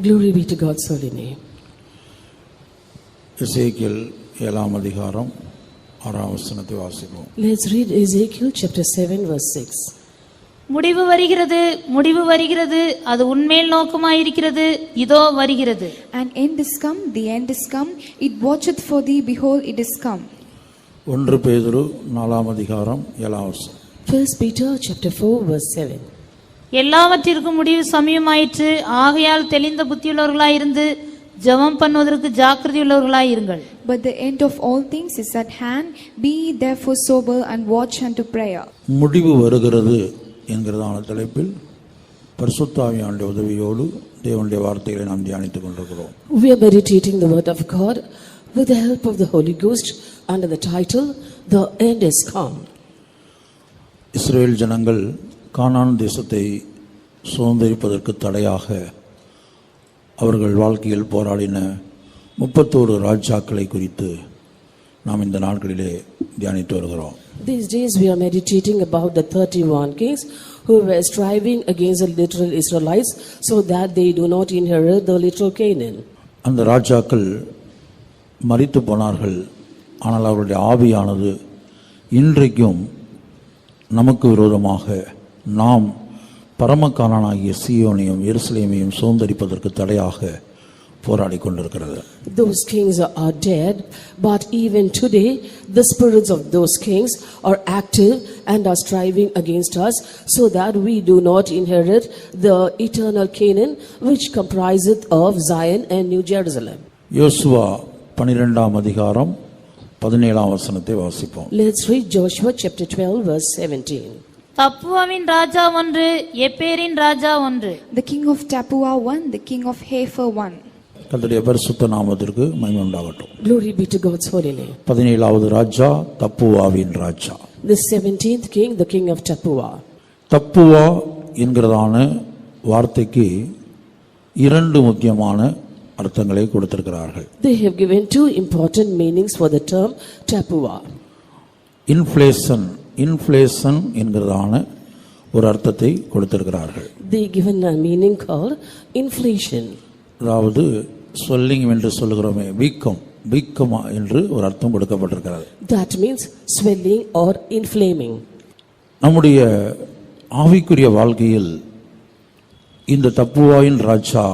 Glory be to God's holy name. எசேக்கியேல் 7ஆம் அதிகாரம் 6ஆம் வசனத்தை வாசிப்போம். Let's read Ezekiel chapter 7 verse 6. முடிவு வருகிறது, முடிவு வருகிறது, அது உன்மேல் நோக்கமாயிருக்கிறது, இதோ வருகிறது. And end is come, the end is come, it watcheth for thee, behold it is come. 1 பேதுரு 4ஆம் அதிகாரம் 7ஆம் வசனம். 1 Peter chapter 4 verse 7. எல்லாவற்றிற்கும் முடிவு சமயமாயிற்று, ஆகையால் தெளிந்த புத்தியுள்ளவர்களாயிருந்து ஜெபம் பண்ணுவதற்கு ஜாக்கிரதையுள்ளவர்களாயிருங்கள். But the end of all things is at hand, be ye therefore sober and watch unto prayer. முடிவு வருகிறது என்கிறதான தலைப்பில் பரிசுத்த ஆவியானவருடைய உதவியோடு தேவனுடைய வார்த்தைகளை நாம் தியானித்துக் கொண்டிருக்கிறோம். We are meditating the word of God with the help of the Holy Ghost under the title The End is Come. இஸ்ரவேல் ஜனங்கள் கானான் தேசத்தை சுதந்தரிப்பதற்கு தடையாக அவர்கள் வாழ்க்கையில் போராடின 31 ராஜாக்களை குறித்து நாம் இந்த நாட்களிலே தியானித்து வருகிறோம். These days we are meditating about the 31 kings who were striving against the literal Israelites so that they do not inherit the literal Canaan. அந்த ராஜாக்கள் மரித்து போனார்கள். ஆனால் அவருடைய ஆவியானது இன்றைக்கும் நமக்கு விரோதமாக நாம் பரமகானானாகிய சீயோனையும் எருசலேமையும் சுதந்தரிப்பதற்கு தடையாக போராடி கொண்டிருக்கிறது. Those kings are dead, but even today the spirits of those kings are active and are striving against us so that we do not inherit the eternal Canaan which compriseth of Zion and New Jerusalem. யோசுவா 12ஆம் அதிகாரம் 17ஆம் வசனத்தை வாசிப்போம். Let's read Joshua chapter 12 verse 17. தப்புவாவின் ராஜா ஒன்று, எப்பேரின் ராஜா ஒன்று. The king of Tapua one, the king of Hepher one. கர்த்தருடைய பரிசுத்த நாமத்திற்கு மகிமை உண்டாகட்டும். Glory be to God's holy name. 17வது Raja தப்புவாவின் Raja. The 17th king, the king of Tapua. தப்புவா என்கிறதான வார்த்தைக்கு 2 முக்கியமான அர்த்தங்களை கொடுத்திருக்கிறார்கள். They have given 2 important meanings for the term Tapua. Inflation என்கிறதான ஒரு அர்த்தத்தை கொடுத்திருக்கிறார்கள். They given a meaning called inflation. அதாவது swelling என்று சொல்லுகிறோமே, வீக்கமா என்று ஒரு அர்த்தம் கொடுக்கப்பட்டிருக்கிறது. That means swelling or inflaming. நம்முடைய ஆவிக்குரிய வாழ்க்கையில் இந்த தப்புவாயின் ராஜா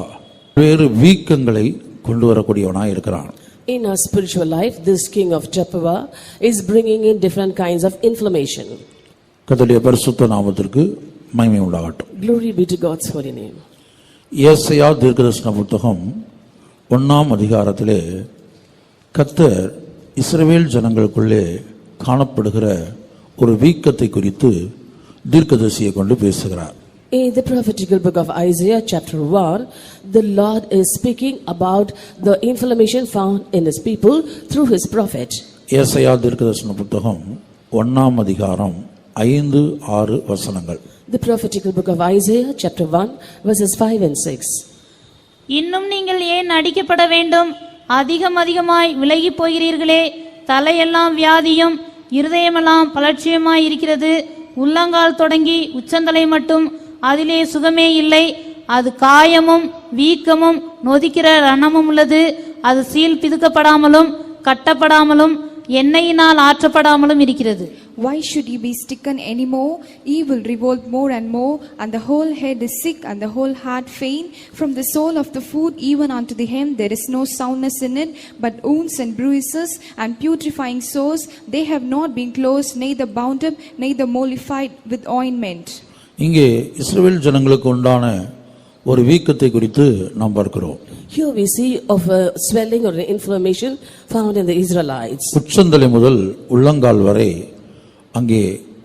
வேறு வீக்கங்களை கொண்டு வரக்கூடியவனாய் இருக்கிறான். In our spiritual life, this king of Tapua is bringing in different kinds of inflammation. கர்த்தருடைய பரிசுத்த நாமத்திற்கு மகிமை உண்டாகட்டும். Glory be to God's holy name. ஏசாயா தீர்க்கதரிசன புத்தகம் 1ஆம் அதிகாரத்திலே கர்த்தர் இஸ்ரவேல் ஜனங்களுக்குள்ளே காணப்படுகிற ஒரு வீக்கத்தை குறித்து தீர்க்கதரிசியை கொண்டு பேசுகிறார். In the prophetical book of Isaiah chapter 1, the Lord is speaking about the inflammation found in his people through his prophet. ஏசாயா தீர்க்கதரிசன புத்தகம் 1ஆம் அதிகாரம் 5-6 வசனங்கள். The prophetical book of Isaiah chapter 1 verses 5 and 6. இன்னும் நீங்கள் ஏன் அடிக்கப்பட வேண்டும்? அதிகமாய் விலகி போகிறீர்களே. தலையெல்லாம் வியாதியும் இருதயமெல்லாம் பலட்சியமாய் இருக்கிறது. உள்ளங்கால் தொடங்கி உச்சந்தலை மட்டும் அதிலே சுகமே இல்லை. அது காயமும் வீக்கமும் நொதிக்கிற ரணமும் உள்ளது. அது சீல் பிதுக்கப்படாமலும் கட்டப்படாமலும் எண்ணெயினால் ஆற்றப்படாமலும் இருக்கிறது. Why should ye be stricken any more? Ye will revolt more and more, and the whole head is sick, and the whole heart faint. From the sole of the foot even unto the hem there is no soundness in it, but wounds and bruises and putrefying sores. They have not been closed, neither bound up, neither mollified with ointment. இங்கே இஸ்ரவேல் ஜனங்களுக்கு உண்டான ஒரு வீக்கத்தை குறித்து நாம் பார்க்கிறோம். Here we see of a swelling or an inflammation found in the Israelites. உச்சந்தலை முதல் உள்ளங்கால் வரை அங்கே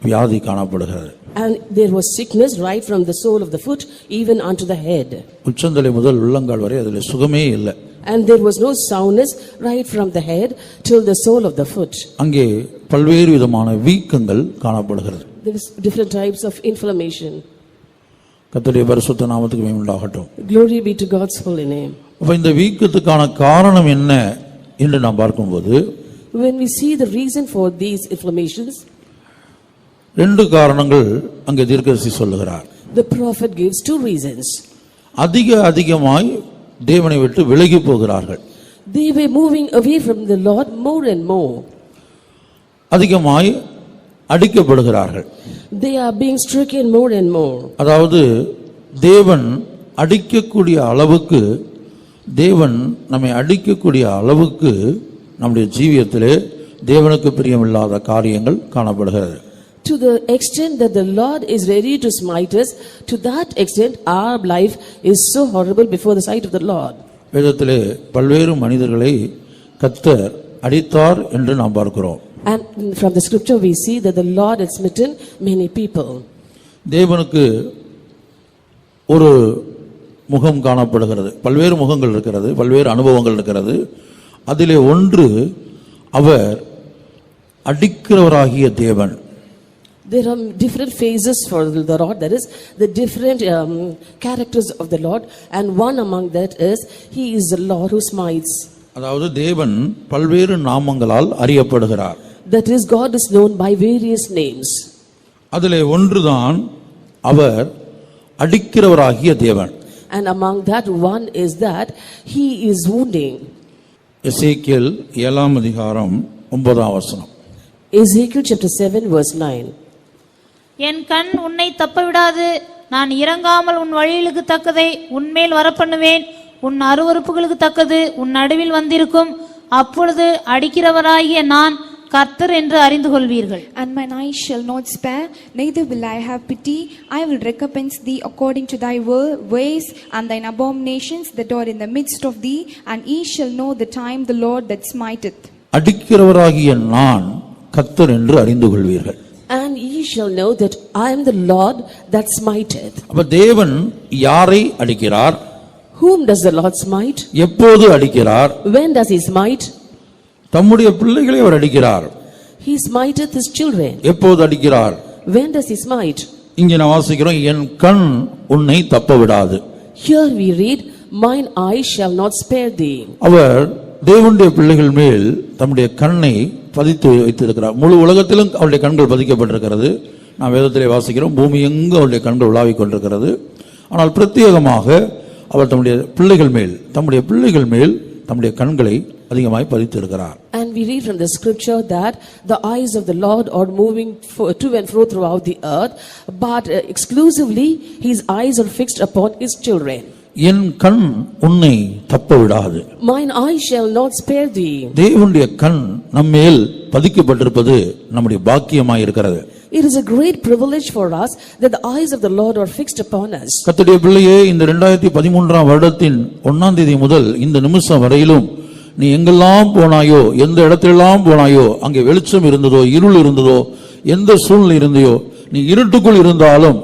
வியாதி காணப்படுகிறது. And there was sickness right from the sole of the foot even unto the head. உச்சந்தலை முதல் உள்ளங்கால் வரை அதில் சுகமே இல்லை. And there was no soundness right from the head till the sole of the foot. அங்கே பல்வேறு விதமான வீக்கங்கள் காணப்படுகிறது. There is different types of inflammation. கர்த்தருடைய பரிசுத்த நாமத்துக்கு மகிமை உண்டாகட்டும். Glory be to God's holy name. அப்ப இந்த வீக்கத்துக்கான காரணம் என்ன என்று நாம் பார்க்கும்போது, when we see the reason for these inflammations, 2 காரணங்கள் அங்கே தீர்க்கதரிசி சொல்லுகிறார். The prophet gives 2 reasons. அதிகமாய் தேவனை விட்டு விலகி போகிறார்கள். They were moving away from the Lord more and more. அதிகமாய் அடிக்கப்படுகிறார்கள். They are being stricken more and more. அதாவது தேவன் அடிக்கக்கூடிய அளவுக்கு, தேவன் நம்மை அடிக்கக்கூடிய அளவுக்கு நம்முடைய ஜீவியத்திலே தேவனுக்கு பிரியமில்லாத காரியங்கள் காணப்படுகிறது. To the extent that the Lord is ready to smite us, to that extent our life is so horrible before the sight of the Lord. வேதத்திலே பல்வேறு மனிதர்களை கர்த்தர் அடித்தார் என்று நாம் பார்க்கிறோம். And from the scripture we see that the Lord has smitten many people. தேவனுக்கு ஒரு முகம் காணப்படுகிறது, பல்வேறு முகங்கள் இருக்கிறது, பல்வேறு அனுபவங்கள் இருக்கிறது. அதிலே ஒன்று அவர் அடிக்கிறவராகிய தேவன். There are different phases for the Lord, that is the different characters of the Lord, and one among that is he is the Lord who smites. அதாவது தேவன் பல்வேறு நாமங்களால் அறியப்படுகிறார். That is, God is known by various names. அதிலே ஒன்றுதான் அவர் அடிக்கிறவராகிய தேவன். And among that one is that he is wounding. எசேக்கியேல் 7ஆம் அதிகாரம் 9ஆம் வசனம். Ezekiel chapter 7 verse 9. என் கண் உன்னை தப்பவிடாது, நான் இறங்காமல் உன் வழிகளுக்கு தக்கதை உன்மேல் வரப்பண்ணுவேன், உன் அருவருப்புகளுக்கு தக்கது உன் நடுவில் வந்திருக்கும், அப்பொழுது அடிக்கிறவராகிய நான் கர்த்தர் என்று அறிந்து கொள்வீர்கள். And mine eyes shall not spare, neither will I have pity. I will recompense thee according to thy ways and thine abominations that are in the midst of thee, and ye shall know the time the Lord that smiteth. அடிக்கிறவராகிய நான் கர்த்தர் என்று அறிந்து கொள்வீர்கள். And ye shall know that I am the Lord that smiteth. அப்ப தேவன் யாரை அடிக்கிறார்? Whom does the Lord smite? எப்போது அடிக்கிறார்? When does he smite? தம்முடைய பிள்ளைகளை அவர் அடிக்கிறார். He smiteth his children. எப்போது அடிக்கிறார்? When does he smite? இங்கே நான் வாசிக்கிறோம், என் கண் உன்னை தப்ப விடாது. Here we read, mine eye shall not spare thee. அவர் தேவனுடைய பிள்ளைகள் மேல் தம்முடைய கண்ணை பதித்து வைத்திருக்கிறார். முழு உலகத்திலும் அவருடைய கண்கள் பதிக்கப்பட்டிருக்கிறது. நாம் வேதத்திலே வாசிக்கிறோம், பூமி எங்கும் அவருடைய கண்கள் உலாவிக் கொண்டிருக்கிறது. ஆனால் பிரத்யேகமாக அவர் தம்முடைய பிள்ளைகள் மேல் தம்முடைய கண்களை அதிகமாய் பதித்திருக்கிறார். And we read from the scripture that the eyes of the Lord are moving to and fro throughout the earth, but exclusively his eyes are fixed upon his children. என் கண் உன்னை தப்ப விடாது. Mine eye shall not spare thee. தேவனுடைய கண் நம்மேல் பதிக்கப்பட்டிருப்பது நம்முடைய பாக்கியமாய் இருக்கிறது. It is a great privilege for us that the eyes of the Lord are fixed upon us. கர்த்தருடைய பிள்ளையே, இந்த 2013ஆம் வருடத்தின் 1ஆம் தேதி முதல் இந்த நிமிஷம் வரையிலும் நீ எங்கெல்லாம் போனாயோ, எந்த இடத்திலெல்லாம் போனாயோ, அங்கே வெளிச்சம் இருந்ததோ, இருள் இருந்ததோ, எந்த சூழ்நிலை இருந்தையோ, நீ இருட்டுக்குள் இருந்தாலும்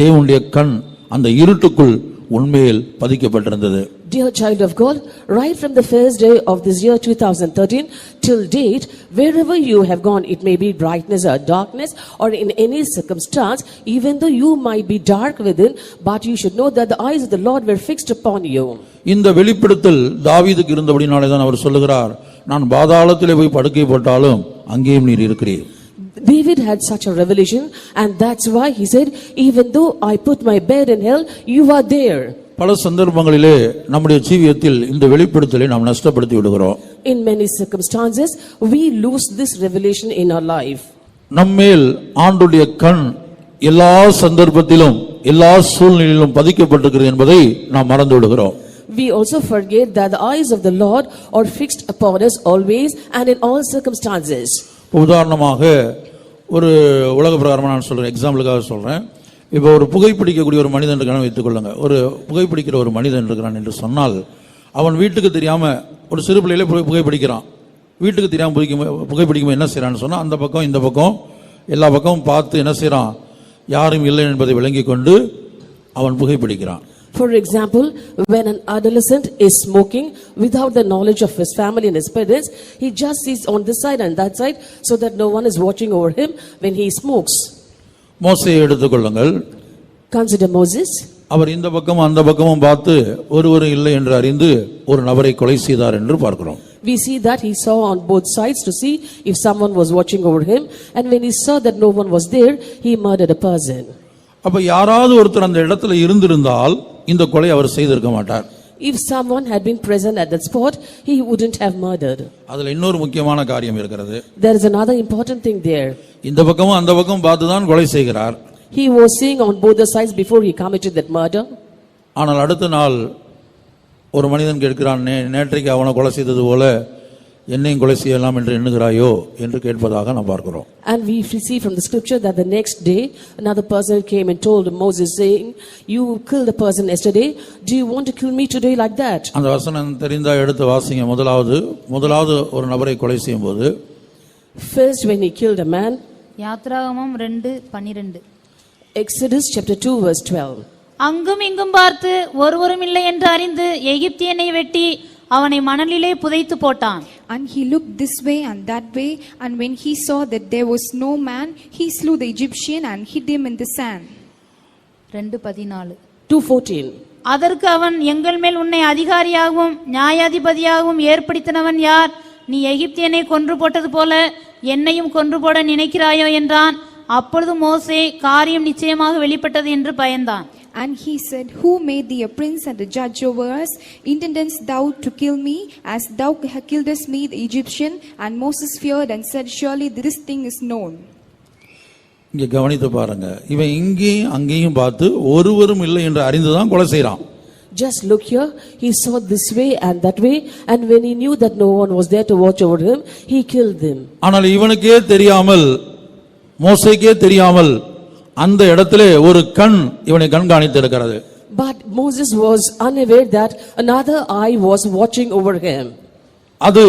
தேவனுடைய கண் அந்த இருட்டுக்குள் உன்மேல் பதிக்கப்பட்டிருந்தது. Dear child of God, right from the first day of this year 2013 till date, wherever you have gone, it may be brightness or darkness or in any circumstance, even though you might be dark within, but you should know that the eyes of the Lord were fixed upon you. இந்த வெளிப்படுத்தல் தாவீதுக்கு இருந்தபடினாலே தான் அவர் சொல்லுகிறார், நான் பாதாளத்திலே போய் படுக்கை போட்டாலும் அங்கேயும் நீர் இருக்கிறீர். David had such a revelation, and that's why he said, even though I put my bed in hell, you are there. பல சந்தர்ப்பங்களிலே நம்முடைய ஜீவியத்தில் இந்த வெளிப்படுத்தலை நாம் நஷ்டப்படுத்தி விடுகிறோம். In many circumstances, we lose this revelation in our life. நம்மேல் ஆண்டுடைய கண் எல்லா சந்தர்ப்பத்திலும் எல்லா சூழ்நிலையிலும் பதிக்கப்பட்டிருக்கிறது என்பதை நாம் மறந்து விடுகிறோம். We also forget that the eyes of the Lord are fixed upon us always and in all circumstances. உதாரணமாக ஒரு உலக பிரகாரமாக நான் சொல்றேன், எக்ஸாம்பிளுக்காக சொல்றேன். இப்போ ஒரு புகைப்பிடிக்கக்கூடிய ஒரு மனிதன் இருக்கான்னு வைத்துக் கொள்ளுங்க. ஒரு புகைப்பிடிக்கிற ஒரு மனிதன் இருக்கிறான் என்று சொன்னால், அவன் வீட்டுக்கு தெரியாம ஒரு சிறு பிள்ளையில புகைப்பிடிக்கிறான். வீட்டுக்கு தெரியாம புகைப்பிடிக்கும் என்ன செய்யறான்னு சொன்னா, அந்த பக்கம் இந்த பக்கம் எல்லா பக்கமும் பார்த்து என்ன செய்யறான், யாரும் இல்லை என்பதை விளங்கி கொண்டு அவன் புகைப்பிடிக்கிறான். For example, when an adolescent is smoking without the knowledge of his family and his parents, he just sees on this side and that side so that no one is watching over him when he smokes. மோசேயை எடுத்துக்கொள்ளுங்கள். Consider Moses. அவர் இந்த பக்கமும் அந்த பக்கமும் பார்த்து ஒருவரும் இல்லை என்று அறிந்து ஒரு நபரை கொலை செய்தார் என்று பார்க்கிறோம். We see that he saw on both sides to see if someone was watching over him, and when he saw that no one was there, he murdered a person. அப்ப யாராவது ஒருத்தர் அந்த இடத்துல இருந்திருந்தால் இந்த கொலை அவர் செய்திருக்க மாட்டார். If someone had been present at that spot, he wouldn't have murdered. அதுல இன்னொரு முக்கியமான காரியம் இருக்கிறது. There is another important thing there. இந்த பக்கமும் அந்த பக்கம் பார்த்து தான் கொலை செய்கிறார். He was seeing on both the sides before he committed that murder. ஆனால் அடுத்த நாள் ஒரு மனிதன் கேட்கிறான், நேற்றைக்கு அவனை கொலை செய்தது போல என்னையும் கொலை செய்யலாம் என்று எண்ணுகிறாயோ என்று கேட்பதாக நாம் பார்க்கிறோம். And we see from the scripture that the next day another person came and told Moses saying, you killed a person yesterday, do you want to kill me today like that? அந்த வசனம் தெரிந்தா எடுத்து வாசிங்க. முதலாவது ஒரு நபரை கொலை செய்யும்போது First when he killed a man, யாத்ராகமம் 2:12. Exodus chapter 2 verse 12. அங்கும் இங்கும் பார்த்து ஒருவரும் இல்லை என்று அறிந்து எகிப்தியனை வெட்டி அவனை மணலிலே புதைத்து போட்டான். And he looked this way and that way, and when he saw that there was no man, he slew the Egyptian and hid him in the sand. 2:14. 2:14. அதற்கு அவன், எங்கள் மேல் உன்னை அதிகாரியாகவும் நியாயாதிபதியாகவும் ஏற்படுத்தினவன் யார்? நீ எகிப்தியனை கொன்று போட்டது போல என்னையும் கொன்று போட நினைக்கிறாயோ என்றான். அப்பொழுது மோசே காரியம் நிச்சயமாக வெளிப்பட்டது என்று பயந்தான். And he said, who made thee a prince and a judge over us? Intendest thou to kill me, as thou killedest me the Egyptian? And Moses feared and said, surely this thing is known. இங்க கவனித்து பாருங்க, இவன் இங்கேயும் அங்கேயும் பார்த்து ஒருவரும் இல்லை என்று அறிந்துதான் கொலை செய்றான். Just look here, he saw this way and that way, and when he knew that no one was there to watch over him, he killed them. ஆனால் இவனுக்கே தெரியாமல், மோசேக்கே தெரியாமல் அந்த இடத்திலே ஒரு கண் இவனை கண்காணித்து இருக்கிறது. But Moses was unaware that another eye was watching over him. அது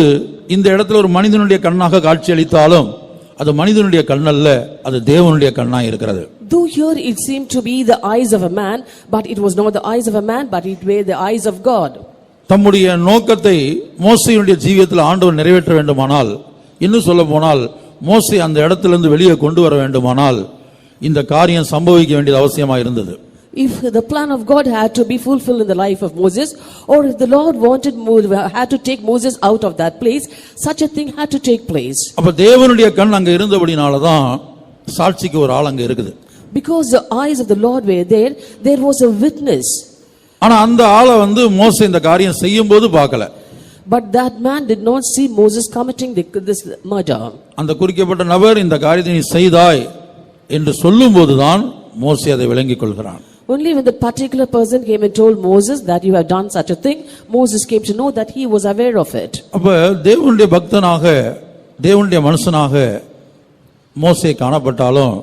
இந்த இடத்துல ஒரு மனிதனுடைய கண்ணாக காட்சியளித்தாலும் அது மனிதனுடைய கண் அல்ல, அது தேவனுடைய கண்ணாய் இருக்கிறது. Though here it seemed to be the eyes of a man, but it was not the eyes of a man, but it were the eyes of God. தம்முடைய நோக்கத்தை மோசேயுடைய ஜீவியத்தில் ஆண்டவர் நிறைவேற்ற வேண்டுமானால், இன்னும் சொல்ல போனால் மோசே அந்த இடத்திலிருந்து வெளியே கொண்டு வர வேண்டுமானால் இந்த காரியம் சம்பவிக்க வேண்டியது அவசியமாக இருந்தது. If the plan of God had to be fulfilled in the life of Moses, or if the Lord had to take Moses out of that place, such a thing had to take place. அப்ப தேவனுடைய கண் அங்க இருந்தபடினால தான் சாட்சிக்கு ஒரு ஆள் அங்க இருக்குது. Because the eyes of the Lord were there, there was a witness. ஆனா அந்த ஆளை மோசே இந்த காரியம் செய்யும்போது பார்க்கல. But that man did not see Moses committing this murder. அந்த குறிக்கப்பட்ட நபர் இந்த காரியத்தை நீ செய்தாய் என்று சொல்லும்போதுதான் மோசே அதை விளங்கிக் கொள்கிறான். Only when the particular person came and told Moses that you have done such a thing, Moses came to know that he was aware of it. அப்ப தேவனுடைய பக்தனாக, தேவனுடைய மனுஷனாக மோசே காணப்பட்டாலும்,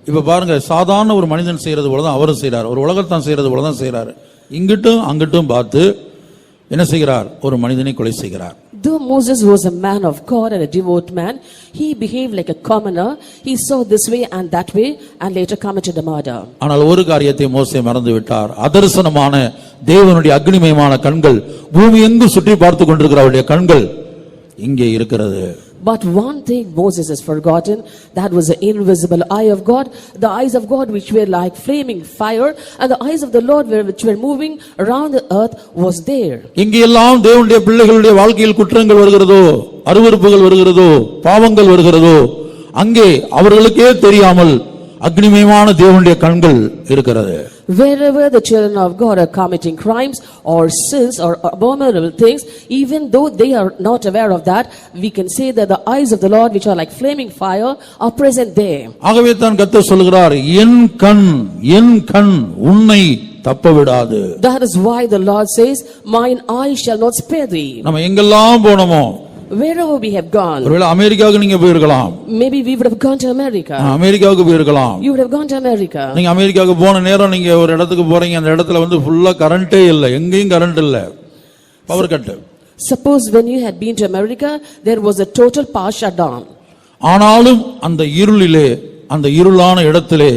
இப்ப பாருங்க, சாதாரண ஒரு மனிதன் செய்யறது போல தான் அவரும் செய்றார். ஒரு உலகத்தான் செய்யறது போல தான் செய்றாரு. இங்கிட்டும் அங்கிட்டும் பார்த்து என்ன செய்கிறார்? ஒரு மனிதனை கொலை செய்கிறார். Though Moses was a man of God and a devout man, he behaved like a commoner. He saw this way and that way and later committed a murder. ஆனால் ஒரு காரியத்தை மோசே மறந்து விட்டார். அதர்சனமான தேவனுடைய அக்னிமயமான கண்கள், பூமி எங்கும் சுற்றி பார்த்து கொண்டிருக்கிற அவருடைய கண்கள் இங்கே இருக்கிறது. But one thing Moses has forgotten, that was the invisible eye of God, the eyes of God which were like flaming fire, and the eyes of the Lord which were moving around the earth was there. இங்கெல்லாம் தேவனுடைய பிள்ளைகளுடைய வாழ்க்கையில் குற்றங்கள் வருகிறதோ, அருவருப்புகள் வருகிறதோ, பாவங்கள் வருகிறதோ, அங்கே அவர்களுக்கே தெரியாமல் அக்னிமயமான தேவனுடைய கண்கள் இருக்கிறது. Wherever the children of God are committing crimes or sins or abominable things, even though they are not aware of that, we can say that the eyes of the Lord which are like flaming fire are present there. ஆகவே தான் கர்த்தர் சொல்கிறார், என் கண் உன்னை தப்பவிடாது. That is why the Lord says, mine eye shall not spare thee. நம்ம எங்கெல்லாம் போனோமோ, wherever we have gone, ஒருவேளை அமெரிக்காவுக்கு நீங்க போயிருக்கலாம். maybe we would have gone to America. அமெரிக்காவுக்கு போயிருக்கலாம். You would have gone to America. நீங்க அமெரிக்காவுக்கு போன நேரம் நீங்க ஒரு இடத்துக்கு போறீங்க, அந்த இடத்துல ஃபுல்லா கரண்டே இல்ல, எங்கேயும் கரண்ட் இல்ல, power cut. Suppose when you had been to America, there was a total power shutdown. ஆனாலும் அந்த இருளிலே, அந்த இருளான இடத்திலே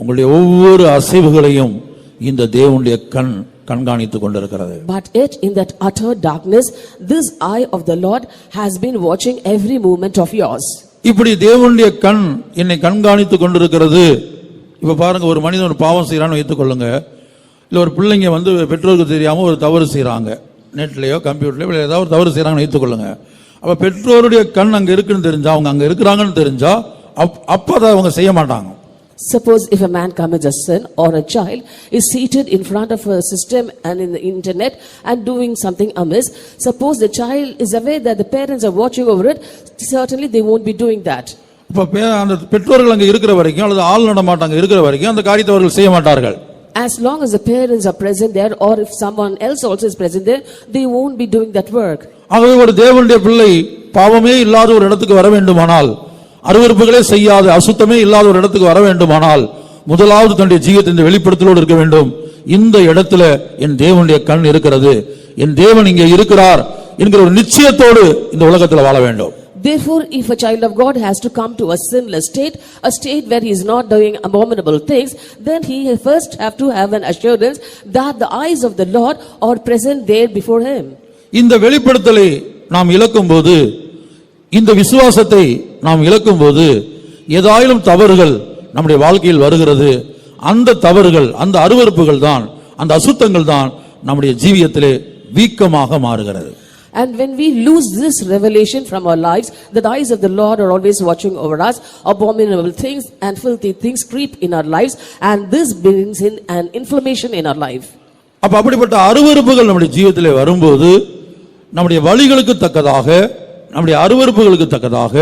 உங்களுடைய ஒவ்வொரு அசைவுகளையும் இந்த தேவனுடைய கண்காணித்துக் கொண்டிருக்கிறது. But yet in that utter darkness, this eye of the Lord has been watching every movement of yours. இப்படி தேவனுடைய கண் என்னை கண்காணித்துக் கொண்டிருக்கிறது. இப்ப பாருங்க, ஒரு மனிதன் ஒரு பாவம் செய்யறான்னு வைத்துக் கொள்ளுங்க. இல்ல ஒரு பிள்ளைங்க பெற்றோருக்கு தெரியாம ஒரு தவறு செய்யறாங்க, நெட்லயோ கம்ப்யூட்டர்லயோ ஏதாவது ஒரு தவறு செய்யறாங்கன்னு வைத்துக் கொள்ளுங்க. அப்ப பெற்றோருடைய கண் அங்க இருக்குன்னு தெரிஞ்சா, அவங்க அங்க இருக்கிறாங்கன்னு தெரிஞ்சா, அப்ப அதை அவங்க செய்ய மாட்டாங்க. Suppose if a man commits a sin or a child is seated in front of a system and in the internet and doing something amiss, suppose the child is aware that the parents are watching over it, certainly they won't be doing that. இப்ப அந்த பெற்றோர்கள் அங்க இருக்கிற வரைக்கும் அல்லது ஆள் நடமாட்டாங்க இருக்கிற வரைக்கும் அந்த காரியத்தை அவர்கள் செய்ய மாட்டார்கள். As long as the parents are present there, or if someone else also is present there, they won't be doing that work. ஆகவே ஒரு தேவனுடைய பிள்ளை பாவமே இல்லாத ஒரு இடத்துக்கு வர வேண்டுமானால், அருவருப்புகளே செய்யாத அசுத்தமே இல்லாத ஒரு இடத்துக்கு வர வேண்டுமானால், முதலாவது தன்னுடைய ஜீவியத்தின் வெளிப்படுத்தலோடு இருக்க வேண்டும். இந்த இடத்துல என் தேவனுடைய கண் இருக்கிறது, என் தேவன் இங்கே இருக்கிறார் என்கிற ஒரு நிச்சயத்தோடு இந்த உலகத்தில் வாழ வேண்டும். Therefore, if a child of God has to come to a sinless state, a state where he is not doing abominable things, then he first have to have an assurance that the eyes of the Lord are present there before him. இந்த வெளிப்படுத்தலை நாம் இழக்கும்போது, இந்த விசுவாசத்தை நாம் இழக்கும்போது, ஏதாயிலும் தவறுகள் நம்முடைய வாழ்க்கையில் வருகிறது. அந்த தவறுகள், அந்த அருவருப்புகள் தான், அந்த அசுத்தங்கள் தான் நம்முடைய ஜீவியத்திலே வீக்கமாக மாறுகிறது. And when we lose this revelation from our lives, the eyes of the Lord are always watching over us, abominable things and filthy things creep in our lives, and this brings in an inflammation in our life. அப்ப அப்படிப்பட்ட அருவருப்புகள் நம்முடைய ஜீவியத்திலே வரும்போது, நம்முடைய வழிகளுக்கு தக்கதாக, நம்முடைய அருவருப்புகளுக்கு தக்கதாக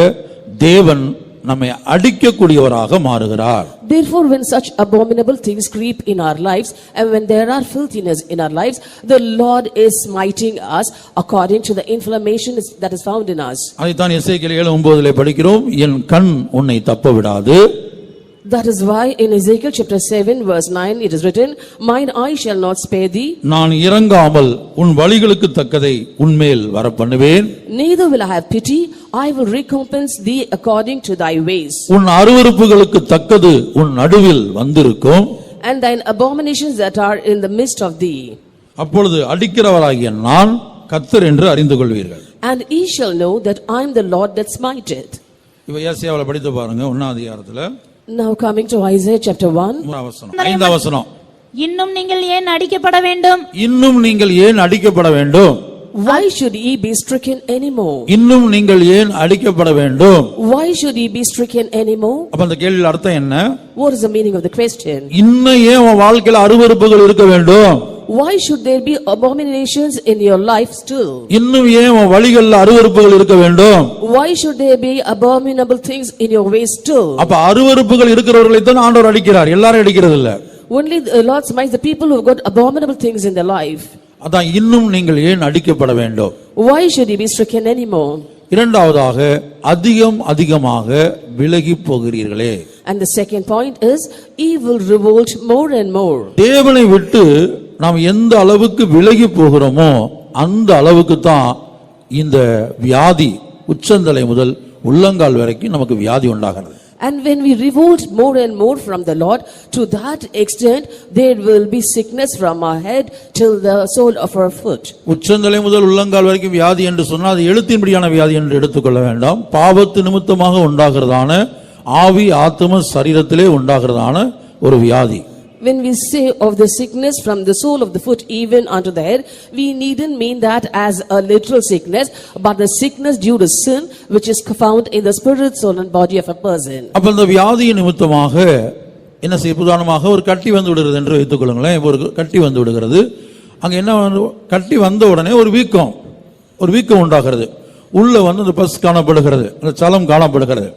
தேவன் நம்மை அடிக்கக்கூடியவராக மாறுகிறார். Therefore, when such abominable things creep in our lives, and when there are filthiness in our lives, the Lord is smiting us according to the inflammation that is found in us. அதைத்தான் எசேக்கியேல் 7:9 படிக்கிறோம், என் கண் உன்னை தப்ப விடாது. That is why in Ezekiel chapter 7 verse 9 it is written, mine eye shall not spare thee. நான் இறங்காமல் உன் வழிகளுக்கு தக்கதை உன்மேல் வரப்பண்ணுவேன். Neither will I have pity, I will recompense thee according to thy ways. உன் அருவருப்புகளுக்கு தக்கது உன் நடுவில் வந்திருக்கும். And thine abominations that are in the midst of thee. அப்பொழுது அடிக்கிறவராகிய நான் கர்த்தர் என்று அறிந்து கொள்வீர்கள். And ye shall know that I am the Lord that smiteth. இப்ப ஏசாயாவில் படித்து பாருங்க, 1ஆம் அதிகாரத்துல. Now coming to Isaiah chapter 1. 5ஆம் வசனம். இன்னும் நீங்கள் ஏன் அடிக்கப்பட வேண்டும்? இன்னும் நீங்கள் ஏன் அடிக்கப்பட வேண்டும்? Why should ye be stricken anymore? இன்னும் நீங்கள் ஏன் அடிக்கப்பட வேண்டும்? Why should ye be stricken anymore? அப்ப அந்த கேள்வியின் அர்த்தம் என்ன? What is the meaning of the question? இன்னும் ஏன் உன் வாழ்க்கையில அருவருப்புகள் இருக்க வேண்டும்? Why should there be abominations in your life still? இன்னும் ஏன் உன் வழிகளில் அருவருப்புகள் இருக்க வேண்டும்? Why should there be abominable things in your ways still? அப்ப அருவருப்புகள் இருக்கிறவர்களை தான் ஆண்டவர் அடிக்கிறார், எல்லாரும் அடிக்கிறது இல்ல. Only the Lord smites the people who have got abominable things in their life. அதான் இன்னும் நீங்கள் ஏன் அடிக்கப்பட வேண்டும்? Why should ye be stricken anymore? இரண்டாவதாக, அதிகமாக விலகி போகிறீர்களே. And the second point is, ye will revolt more and more. தேவனை விட்டு நாம் எந்த அளவுக்கு விலகி போகிறோமோ அந்த அளவுக்கு தான் இந்த வியாதி உச்சந்தலை முதல் உள்ளங்கால் வரைக்கும் நமக்கு வியாதி உண்டாகிறது. And when we revolt more and more from the Lord, to that extent there will be sickness from our head till the sole of our foot. உச்சந்தலை முதல் உள்ளங்கால் வரைக்கும் வியாதி என்று சொன்னால் அது எழுத்தின்படியான வியாதி என்று எடுத்துக்கொள்ள வேண்டாம். பாவத்து நிமித்தமாக உண்டாகிறதான ஆவி ஆத்ம சரீரத்திலே உண்டாகிறதான ஒரு வியாதி. When we say of the sickness from the sole of the foot even unto the head, we needn't mean that as a literal sickness, but the sickness due to sin which is found in the spirit, soul and body of a person. அப்ப இந்த வியாதியின் நிமித்தமாக என்ன செய்ய, உதாரணமாக ஒரு கட்டி வந்து விடுகிறது என்று வைத்துக் கொள்ளுங்களேன். ஒரு கட்டி வந்து விடுகிறது, அங்க என்ன கட்டி வந்த உடனே ஒரு வீக்கம் உண்டாகிறது. உள்ள வந்து அந்த பஸ் காணப்படுகிறது, அந்த சலம் காணப்படுகிறது.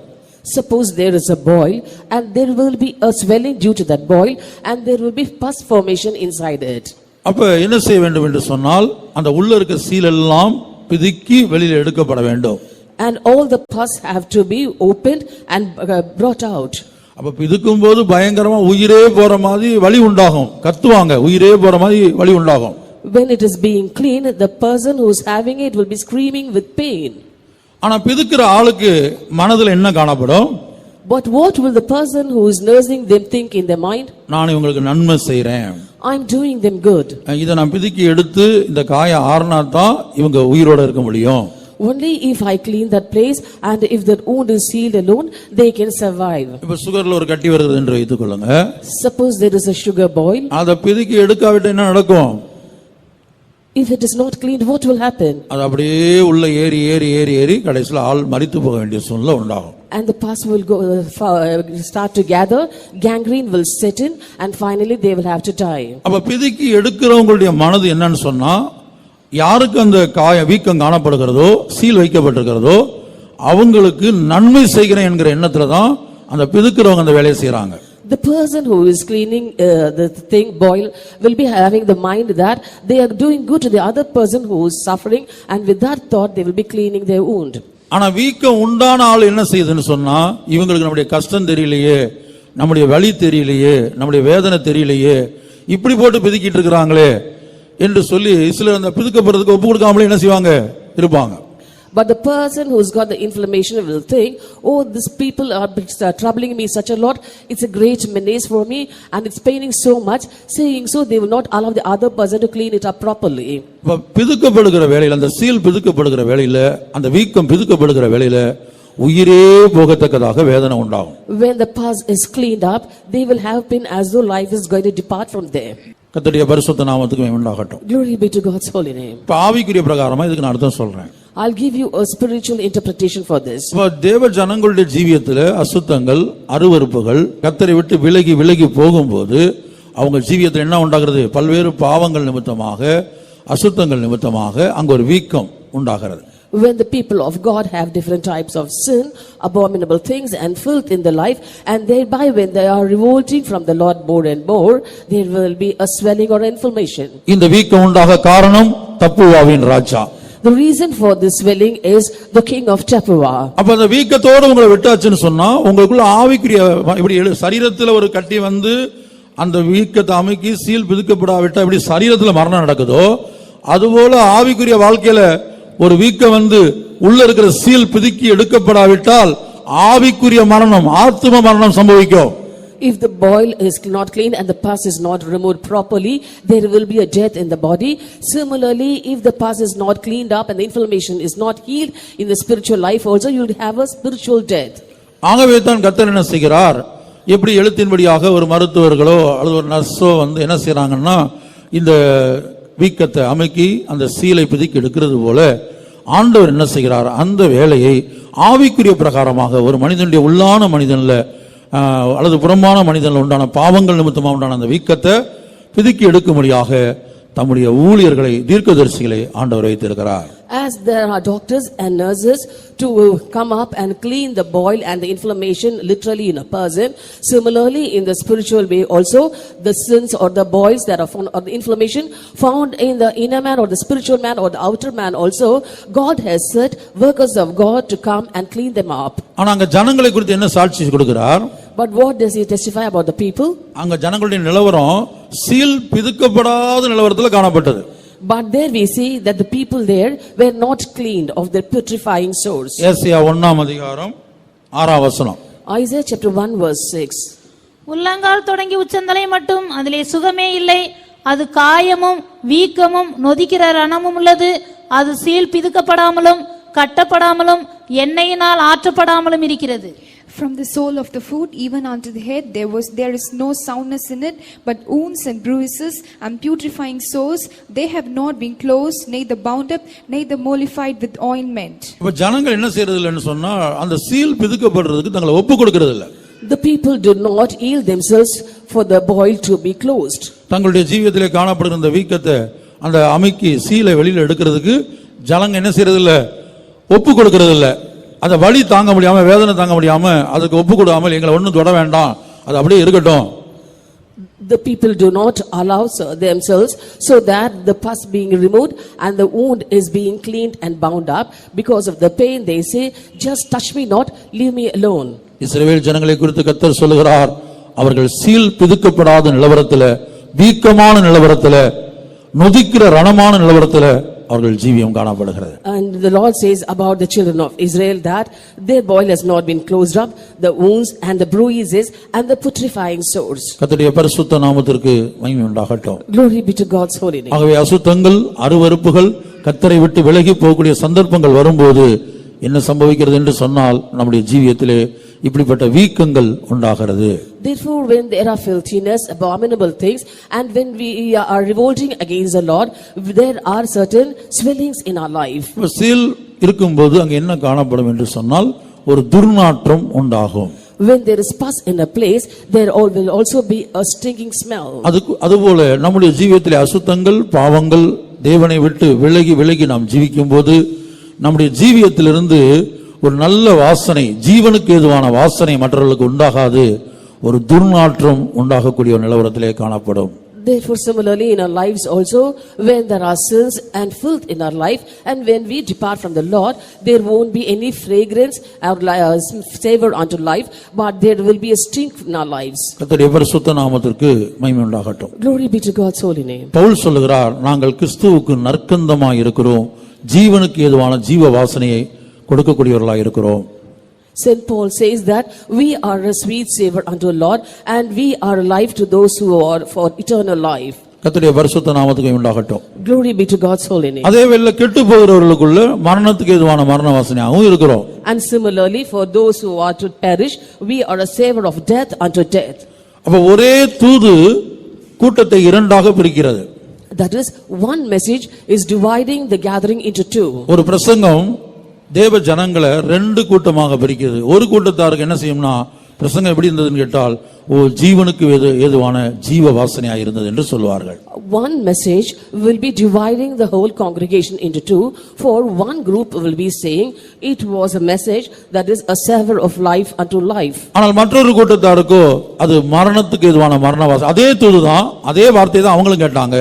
Suppose there is a boil and there will be a swelling due to that boil and there will be pus formation inside it. அப்ப என்ன செய்ய வேண்டும் என்று சொன்னால், அந்த உள்ள இருக்க சீல் எல்லாம் பிதுக்கி வெளியில எடுக்கப்பட வேண்டும். And all the pus have to be opened and brought out. அப்ப பிதுக்கும் போது பயங்கரமா உயிரே போற மாதிரி வலி உண்டாகும், கத்துவாங்க, உயிரே போற மாதிரி வலி உண்டாகும். When it is being cleaned, the person who is having it will be screaming with pain. ஆனா பிதுக்கிற ஆளுக்கு மனதுல என்ன காணப்படும்? But what will the person who is nursing them think in their mind? நான் இவங்களுக்கு நன்மை செய்றேன், I'm doing them good. இதை நான் பிதுக்கி எடுத்து இந்த காய ஆறுனா தான் இவங்க உயிரோட இருக்க முடியும். Only if I clean that place and if that wound is sealed alone, they can survive. இப்ப சுகர்ல ஒரு கட்டி வருது என்று வைத்துக் கொள்ளுங்க. Suppose there is a sugar boil. அதை பிதுக்கி எடுக்காவிட்ட என்ன நடக்கும்? If it is not cleaned, what will happen? அது அப்படியே உள்ள ஏறி கடைசில ஆள் மரித்து போக வேண்டிய சூழ்நிலை உண்டாகும். and the pus will start to gather, gangrene will set in, and finally they will have to die. அப்ப பிதுக்கி எடுக்கிறவங்களுடைய மனது என்னன்னு சொன்னா, யாருக்கு அந்த வீக்கம் காணப்படுகிறதோ, சீல் வைக்கப்பட்டிருக்கிறதோ, அவங்களுக்கு நன்மை செய்கிறேன் என்கிற எண்ணத்துல தான் அந்த பிதுக்கிறவங்க அந்த வேலையை செய்யறாங்க. The person who is cleaning the thing boil will be having the mind that they are doing good to the other person who is suffering, and with that thought they will be cleaning their wound. ஆனா வீக்கம் உண்டான ஆள் என்ன செய்யுதுன்னு சொன்னா, இவங்களுக்கு நம்முடைய கஷ்டம் தெரியலையே, நம்முடைய வலி தெரியலையே, நம்முடைய வேதனை தெரியலையே, இப்படி போட்டு பிதுக்கிட்டு இருக்கிறாங்களே என்று சொல்லி சிலர் அந்த பிதுக்கப்படுறதுக்கு ஒப்பு கொடுக்காமலே என்ன செய்வாங்க, இருப்பாங்க. But the person who's got the inflammation will think, oh, these people are troubling me such a lot, it's a great menace for me and it's paining so much. Saying so, they will not allow the other person to clean it up properly. பிதுக்கப்படுகிற வேளையில, அந்த seal பிதுக்கப்படுகிற வேளையில, அந்த வீக்கம் பிதுக்கப்படுகிற வேளையில உயிரே போகத்தக்கதாக வேதனை உண்டாகும். When the pus is cleaned up, they will have been as though life is going to depart from them. கர்த்தருடைய பரிசுத்த நாமத்துக்கு மகிமை உண்டாகட்டும். Glory be to God's holy name. இப்ப ஆவிக்குரிய பிரகாரமா இதுக்கு நான் அர்த்தம் சொல்றேன். I'll give you a spiritual interpretation for this. தேவ ஜனங்களுடைய ஜீவியத்துல அசுத்தங்கள், அருவருப்புகள் கர்த்தரை விட்டு விலகி விலகி போகும்போது அவங்க ஜீவியத்தில் என்ன உண்டாகிறது, பல்வேறு பாவங்கள் நிமித்தமாக, அசுத்தங்கள் நிமித்தமாக அங்க ஒரு வீக்கம் உண்டாகிறது. When the people of God have different types of sin, abominable things and filth in their life, and thereby when they are revolting from the Lord more and more, there will be a swelling or inflammation. இந்த வீக்கம் உண்டாக காரணம் தப்புவாவின் ராஜா. The reason for this swelling is the king of Tapua. அப்ப அந்த வீக்கத்தோடு உங்களை விட்டாச்சுன்னு சொன்னா, உங்களுக்குள்ள ஆவிக்குரிய இப்படி சரீரத்துல ஒரு கட்டி வந்து அந்த வீக்கத்தை அமைக்கி சீல் பிதுக்கப்படாவிட்டா இப்படி சரீரத்துல மரணம் நடக்குதோ, அதுபோல ஆவிக்குரிய வாழ்க்கையில ஒரு வீக்கம் வந்து உள்ள இருக்கிற சீல் பிதுக்கி எடுக்கப்படாவிட்டால் ஆவிக்குரிய மரணம், ஆத்தும மரணம் சம்பவிக்கும். If the boil is not clean and the pus is not removed properly, there will be a death in the body. Similarly, if the pus is not cleaned up and the inflammation is not healed in the spiritual life also, you will have a spiritual death. ஆகவே தான் கர்த்தர் என்ன செய்கிறார், எப்படி எழுத்தின்படியாக ஒரு மருத்துவர்களோ அல்லது ஒரு நர்ஸோ வந்து என்ன செய்யறாங்கன்னா, இந்த வீக்கத்தை அமைக்கி அந்த சீலை பிதுக்கி எடுக்கிறது போல ஆண்டவர் என்ன செய்கிறார், அந்த வேலையை ஆவிக்குரிய பிரகாரமாக ஒரு மனிதனுடைய உள்ளான மனிதன்ல அல்லது புறம்பான மனிதன்ல உண்டான பாவங்கள் நிமித்தமாக உண்டான அந்த வீக்கத்தை பிதுக்கி எடுக்கும்படியாக தம்முடைய ஊழியர்களை, தீர்க்கதரிசிகளை ஆண்டவர் வைத்திருக்கிறார். As there are doctors and nurses to come up and clean the boil and the inflammation literally in a person, similarly in the spiritual way also, the sins or the boils that are found or the inflammation found in the inner man or the spiritual man or the outer man also, God has set workers of God to come and clean them up. ஆனா அங்க ஜனங்களை குறித்து என்ன சாட்சி கொடுக்கிறார்? But what does he testify about the people? அங்க ஜனங்களுடைய நிலவரம் சீல் பிதுக்கப்படாத நிலவரத்துல காணப்பட்டது. But there we see that the people there were not cleaned of their putrefying sores. ஏசாயா 1ஆம் அதிகாரம் 6ஆம் வசனம். Isaiah chapter 1 verse 6. உள்ளங்கால் தொடங்கி உச்சந்தலை மட்டும் அதிலே சுகமே இல்லை, அது காயமும் வீக்கமும் நொதிக்கிற ரணமும் உள்ளது, அது சீல் பிதுக்கப்படாமலும் கட்டப்படாமலும் எண்ணெயினால் ஆற்றப்படாமலும் இருக்கிறது. From the sole of the foot even unto the head there is no soundness in it, but wounds and bruises and putrefying sores, they have not been closed, neither bound up, neither mollified with ointment. இப்ப ஜனங்கள் என்ன செய்யறது இல்லைன்னு சொன்னா, அந்த seal பிதுக்கப்படுறதுக்கு தங்களை ஒப்பு கொடுக்கிறது இல்ல. The people do not yield themselves for the boil to be closed. தங்களுடைய ஜீவியத்திலே காணப்படுகிற அந்த வீக்கத்தை அந்த அமைக்கி சீலை வெளியில எடுக்கிறதுக்கு ஜனங்க என்ன செய்யறது இல்ல, ஒப்பு கொடுக்கிறது இல்ல. அந்த வலி தாங்க முடியாம, வேதனை தாங்க முடியாம அதுக்கு ஒப்பு கொடுக்காமல் எங்களை ஒன்றும் தொட வேண்டாம், அது அப்படியே இருக்கட்டும். The people do not allow themselves so that the pus being removed and the wound is being cleaned and bound up. Because of the pain they say, just touch me not, leave me alone. இஸ்ரவேல் ஜனங்களை குறித்து கர்த்தர் சொல்லுகிறார், அவர்கள் seal பிதுக்கப்படாத நிலவரத்துல, வீக்கமான நிலவரத்துல, நொதிக்கிற ரணமான நிலவரத்துல அவர்கள் ஜீவியம் காணப்படுகிறது. And the Lord says about the children of Israel that their boil has not been closed up, the wounds and the bruises and the putrefying sores. கர்த்தருடைய பரிசுத்த நாமத்திற்கு மகிமை உண்டாகட்டும். Glory be to God's holy name. ஆகவே அசுத்தங்கள், அருவருப்புகள் கர்த்தரை விட்டு விலகி போகக்கூடிய சந்தர்ப்பங்கள் வரும்போது என்ன சம்பவிக்கிறது என்று சொன்னால், நம்முடைய ஜீவியத்திலே இப்படிப்பட்ட வீக்கங்கள் உண்டாகிறது. Therefore, when there are filthiness, abominable things, and when we are revolting against the Lord, there are certain swellings in our life. Seal இருக்கும்போது அங்க என்ன காணப்படும் என்று சொன்னால், ஒரு துர்நாற்றம் உண்டாகும். When there is pus in a place, there will also be a stinking smell. அதுபோல நம்முடைய ஜீவியத்திலே அசுத்தங்கள் பாவங்கள் தேவனை விட்டு விலகி விலகி நாம் ஜீவிக்கும் போது நம்முடைய ஜீவியத்திலிருந்து ஒரு நல்ல வாசனை, ஜீவனுக்கு ஏதுவான வாசனை மற்றவர்களுக்கு உண்டாகாது, ஒரு துர்நாற்றம் உண்டாகக்கூடிய ஒரு நிலவரத்திலே காணப்படும். Therefore, similarly in our lives also, when there are sins and filth in our life, and when we depart from the Lord, there won't be any fragrance or savor unto life, but there will be a stink in our lives. கர்த்தருடைய பரிசுத்த நாமத்திற்கு மகிமை உண்டாகட்டும். Glory be to God's holy name. Pavul சொல்லுகிறார், நாங்கள் கிறிஸ்துவுக்கு நற்கந்தமாய் இருக்கிறோம், ஜீவனுக்கு ஏதுவான ஜீவ வாசனையை கொடுக்கக்கூடியவர்களாய் இருக்கிறோம். St. Paul says that we are a sweet savor unto the Lord, and we are alive to those who are for eternal life. கர்த்தருடைய பரிசுத்த நாமத்துக்கு உண்டாகட்டும். Glory be to God's holy name. அதே வேளை கெட்டு போகிறவர்களுக்குள்ள மரணத்துக்கு ஏதுவான மரண வாசனையாகவும் இருக்கிறோம். And similarly for those who are to perish, we are a savor of death unto death. அப்ப ஒரே தூது கூட்டத்தை இரண்டாக பிரிக்கிறது. That is, one message is dividing the gathering into two. ஒரு பிரசங்கம் தேவ ஜனங்களை ரெண்டு கூட்டமாக பிரிக்கிறது. ஒரு கூட்டத்தாருக்கு என்ன செய்யும்னா, பிரசங்கம் எப்படி இருந்ததுன்னு கேட்டால், ஓ ஜீவனுக்கு ஏதுவான ஜீவ வாசனையா இருந்தது என்று சொல்வார்கள். One message will be dividing the whole congregation into two. For one group will be saying it was a message that is a savor of life unto life. ஆனால் மற்றொரு கூட்டத்தாருக்கோ அது மரணத்துக்கு ஏதுவான மரண வாசனை. அதே தூதுதான், அதே வார்த்தை தான் அவங்களும் கேட்டாங்க,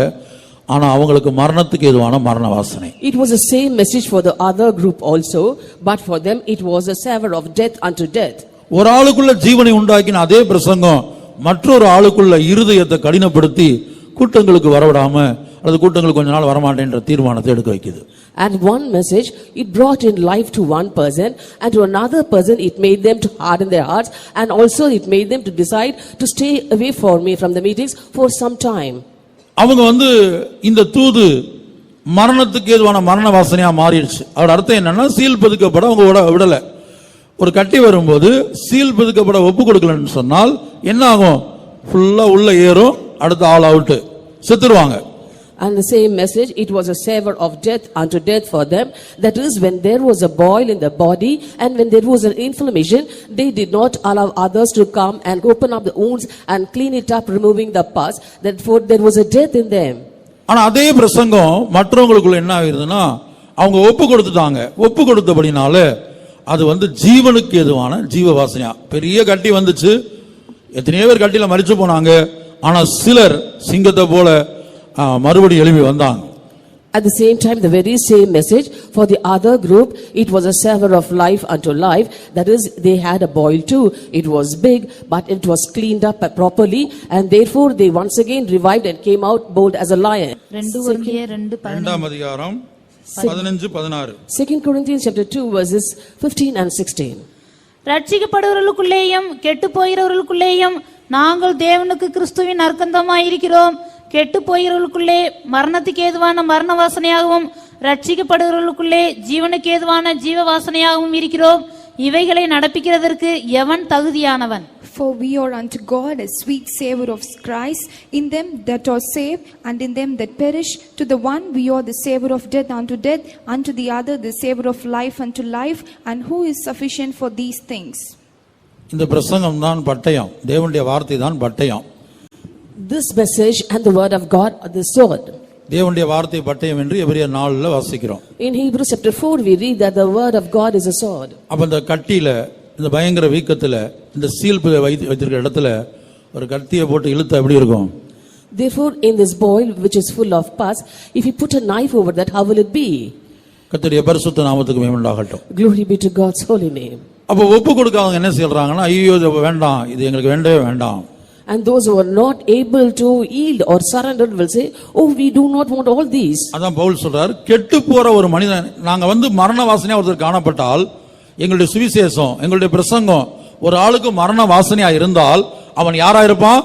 ஆனா அவங்களுக்கு மரணத்துக்கு ஏதுவான மரண வாசனை. It was the same message for the other group also, but for them it was a savor of death unto death. ஒரு ஆளுக்குள்ள ஜீவனை உண்டாக்கின அதே பிரசங்கம் மற்றொரு ஆளுக்குள்ள இருதயத்தை கடினப்படுத்தி கூட்டங்களுக்கு வரவிடாம அல்லது கூட்டங்களுக்கு கொஞ்ச நாள் வரமாட்டேன்ற தீர்மானத்தை எடுக்க வைக்குது. And one message, it brought in life to one person, and to another person it made them to harden their hearts, and also it made them to decide to stay away from the meetings for some time. அவங்க இந்த தூது மரணத்துக்கு ஏதுவான மரண வாசனையா மாறிடுச்சு. அதோட அர்த்தம் என்னன்னா, சீல் பதுக்கப்பட அவங்க விடல. ஒரு கட்டி வரும்போது சீல் பதுக்கப்பட ஒப்பு கொடுக்கலன்னு சொன்னால் என்ன ஆகும்? ஃபுல்லா உள்ள ஏறும், அடுத்த ஆல் அவுட், செத்துருவாங்க. And the same message, it was a savor of death unto death for them. That is, when there was a boil in the body and when there was an inflammation, they did not allow others to come and open up the wounds and clean it up, removing the pus. Therefore, there was a death in them. ஆனா அதே பிரசங்கம் மற்றவங்களுக்குள்ள என்ன ஆயிருதுன்னா, அவங்க ஒப்பு கொடுத்துட்டாங்க. ஒப்பு கொடுத்தபடினால அது ஜீவனுக்கு ஏதுவான ஜீவ வாசனையா பெரிய கட்டி வந்துச்சு. எத்தனையோ பேர் கட்டில மரிச்சு போனாங்க. ஆனா சிலர் சிங்கத்தை போல மறுபடி எழுப்பி வந்தாங்க. At the same time, the very same message for the other group, it was a savor of life unto life. That is, they had a boil too. It was big, but it was cleaned up properly, and therefore they once again revived and came out bold as a lion. 2 அதிகாரம் 15-16. 2 Corinthians chapter 2 verses 15 and 16. ரட்சிக்கப்படுகிறவர்களுக்குள்ளேயும் கெட்டு போகிறவர்களுக்குள்ளேயும் நாங்கள் தேவனுக்கு கிறிஸ்துவின் நற்கந்தமாய் இருக்கிறோம். கெட்டு போகிறவர்களுக்குள்ளே மரணத்துக்கு ஏதுவான மரண வாசனையாகவும் ரட்சிக்கப்படுகிறவர்களுக்குள்ளே ஜீவனுக்கு ஏதுவான ஜீவ வாசனையாகவும் இருக்கிறோம். இவைகளை நடப்பிக்கிறதற்கு எவன் தகுதியானவன்? For we are unto God a sweet savor of Christ in them that are saved and in them that perish. To the one we are the savor of death unto death, unto the other the savor of life unto life. And who is sufficient for these things? இந்த பிரசங்கம் தான் பட்டயம், தேவனுடைய வார்த்தை தான் பட்டயம். This message and the word of God are the sword. தேவனுடைய வார்த்தை பட்டயம் என்று எபிரேயர் 4ல வாசிக்கிறோம். In Hebrews chapter 4 we read that the word of God is a sword. அப்ப இந்த கட்டியில, இந்த பயங்கர வீக்கத்துல, இந்த சீல் வைத்திருக்கிற இடத்துல ஒரு கத்தியை போட்டு இழுத்தா எப்படி இருக்கும்? Therefore, in this boil which is full of pus, if you put a knife over that, how will it be? கர்த்தருடைய பரிசுத்த நாமத்துக்கு மகிமை உண்டாகட்டும். Glory be to God's holy name. அப்ப ஒப்பு கொடுக்காதவங்க என்ன சொல்றாங்கன்னா, ஐயோ இது வேண்டாம், இது எங்களுக்கு வேண்டவே வேண்டாம். And those who are not able to yield or surrender will say, oh, we do not want all these. அதான் பவுல் சொல்றார், கெட்டு போற ஒரு மனிதன், நாங்க மரண வாசனையா ஒருத்தர் காணப்பட்டால், எங்களுடைய சுவிசேஷம், எங்களுடைய பிரசங்கம் ஒரு ஆளுக்கு மரண வாசனையா இருந்தால் அவன் யாரா இருப்பான்?